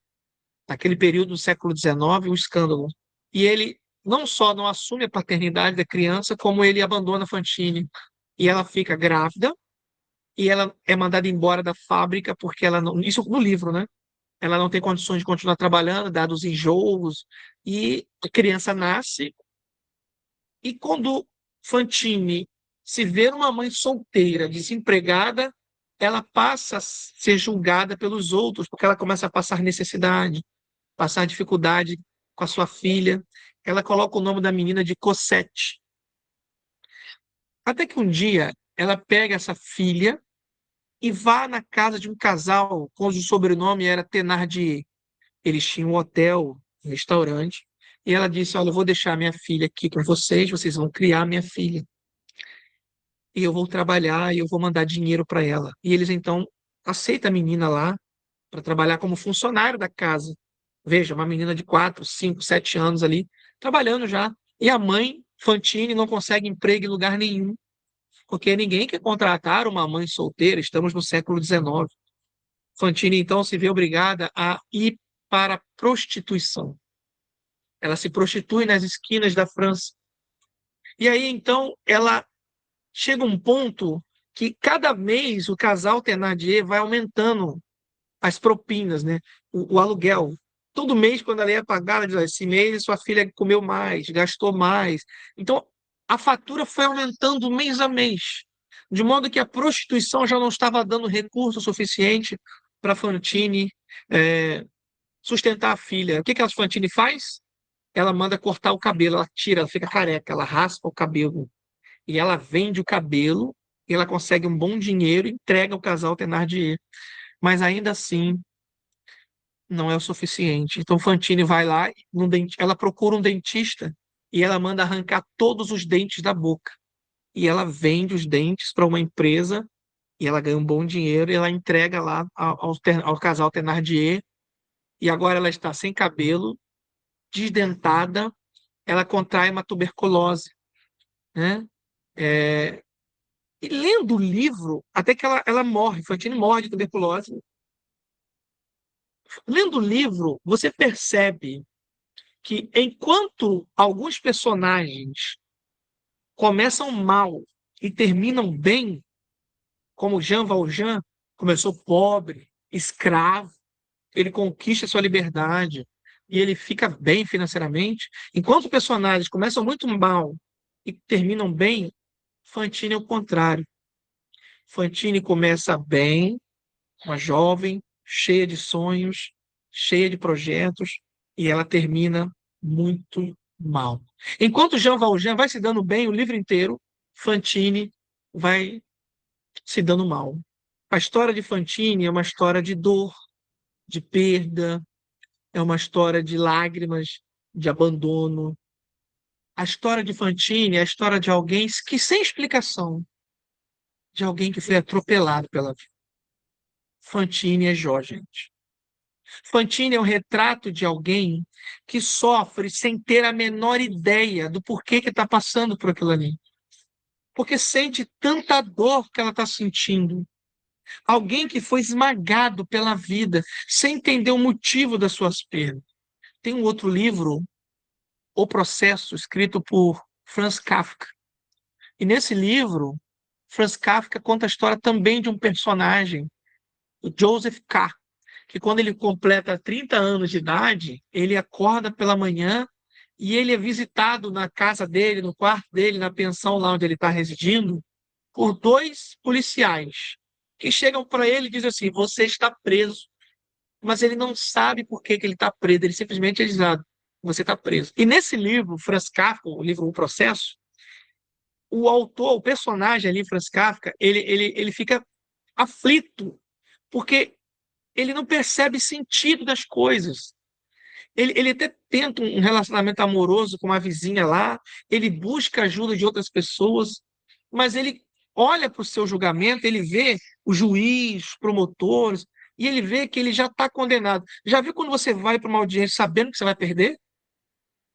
Naquele período do século XIX, um escândalo. E ele não só não assume a paternidade da criança, como ele abandona Fantine. E ela fica grávida, e ela é mandada embora da fábrica porque ela não. Isso no livro, né? Ela não tem condições de continuar trabalhando, dados os enjoos, e a criança nasce. E quando Fantine se vê uma mãe solteira, desempregada, ela passa a ser julgada pelos outros, porque ela começa a passar necessidade, passar dificuldade com a sua filha. Ela coloca o nome da menina de Cosette. Até que um dia ela pega essa filha e vá na casa de um casal cujo sobrenome era Thénardier. Eles tinham um hotel, um restaurante, e ela disse: Olha, eu vou deixar minha filha aqui com vocês, vocês vão criar minha filha. E eu vou trabalhar e eu vou mandar dinheiro para ela. E eles então aceitam a menina lá para trabalhar como funcionário da casa. Veja, uma menina de 4, 5, 7 anos ali, trabalhando já. E a mãe, Fantine, não consegue emprego em lugar nenhum, porque ninguém quer contratar uma mãe solteira, estamos no século XIX. Fantine, então, se vê obrigada a ir para a prostituição. Ela se prostitui nas esquinas da França. E aí, então, ela chega um ponto que cada mês o casal Thénardier vai aumentando as propinas, né? O aluguel. Todo mês, quando ela ia pagar, ela diz: esse mês sua filha comeu mais, gastou mais. Então, a fatura foi aumentando mês a mês, de modo que a prostituição já não estava dando recurso suficiente para Fantine sustentar a filha. O que a Fantine faz? Ela manda cortar o cabelo, ela tira, ela fica careca, ela raspa o cabelo. E ela vende o cabelo, e ela consegue um bom dinheiro e entrega ao casal Thénardier. Mas ainda assim, não é o suficiente. Então Fantine vai lá, ela procura um dentista e ela manda arrancar todos os dentes da boca. E ela vende os dentes para uma empresa e ela ganha um bom dinheiro e ela entrega lá ao casal Thénardier. E agora ela está sem cabelo, desdentada, ela contrai uma tuberculose, né? E lendo o livro, até que ela morre, Fantine morre de tuberculose. Lendo o livro, você percebe que enquanto alguns personagens começam mal e terminam bem, como Jean Valjean, começou pobre, escravo, ele conquista sua liberdade e ele fica bem financeiramente, enquanto personagens começam muito mal e terminam bem, Fantine é o contrário. Fantine começa bem, uma jovem, cheia de sonhos, cheia de projetos, e ela termina muito mal. Enquanto Jean Valjean vai se dando bem o livro inteiro, Fantine vai se dando mal. A história de Fantine é uma história de dor, de perda, é uma história de lágrimas, de abandono. A história de Fantine é a história de alguém que, sem explicação, de alguém que foi atropelado pela vida. Fantine é Jó, gente. Fantine é um retrato de alguém que sofre sem ter a menor ideia do porquê que está passando por aquilo ali. Porque sente tanta dor que ela está sentindo. Alguém que foi esmagado pela vida, sem entender o motivo das suas perdas. Tem um outro livro, O Processo, escrito por Franz Kafka. E nesse livro, Franz Kafka conta a história também de um personagem, o Joseph K., que quando ele completa 30 anos de idade, ele acorda pela manhã e ele é visitado na casa dele, no quarto dele, na pensão lá onde ele está residindo, por 2 policiais que chegam para ele e dizem assim: você está preso. Mas ele não sabe por que ele está preso, ele simplesmente é dizendo: você está preso. E nesse livro, Franz Kafka, o livro O Processo, o autor, o personagem ali, Franz Kafka, ele fica aflito, porque ele não percebe sentido das coisas. Ele até tenta um relacionamento amoroso com uma vizinha lá, ele busca ajuda de outras pessoas, mas ele olha para o seu julgamento, ele vê o juiz, os promotores, e ele vê que ele já está condenado. Já viu quando você vai para uma audiência sabendo que você vai perder?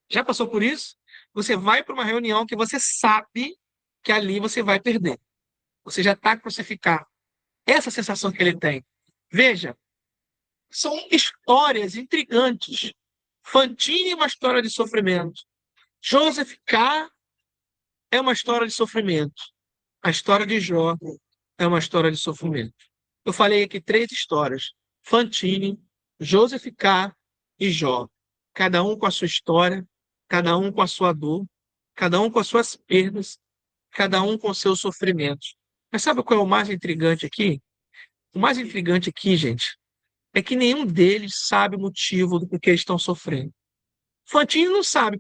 Já passou por isso? Você vai para uma reunião que você sabe que ali você vai perder. Você já está crucificado. Essa sensação que ele tem. Veja, são histórias intrigantes. Fantine é uma história de sofrimento. Joseph K. é uma história de sofrimento. A história de Jó é uma história de sofrimento. Eu falei aqui 3 histórias: Fantine, Joseph K. e Jó. Cada um com a sua história, cada um com a sua dor, cada um com as suas perdas, cada um com os seus sofrimentos. Mas sabe qual é o mais intrigante aqui? O mais intrigante aqui, gente, é que nenhum deles sabe o motivo do porquê estão sofrendo. Fantine não sabe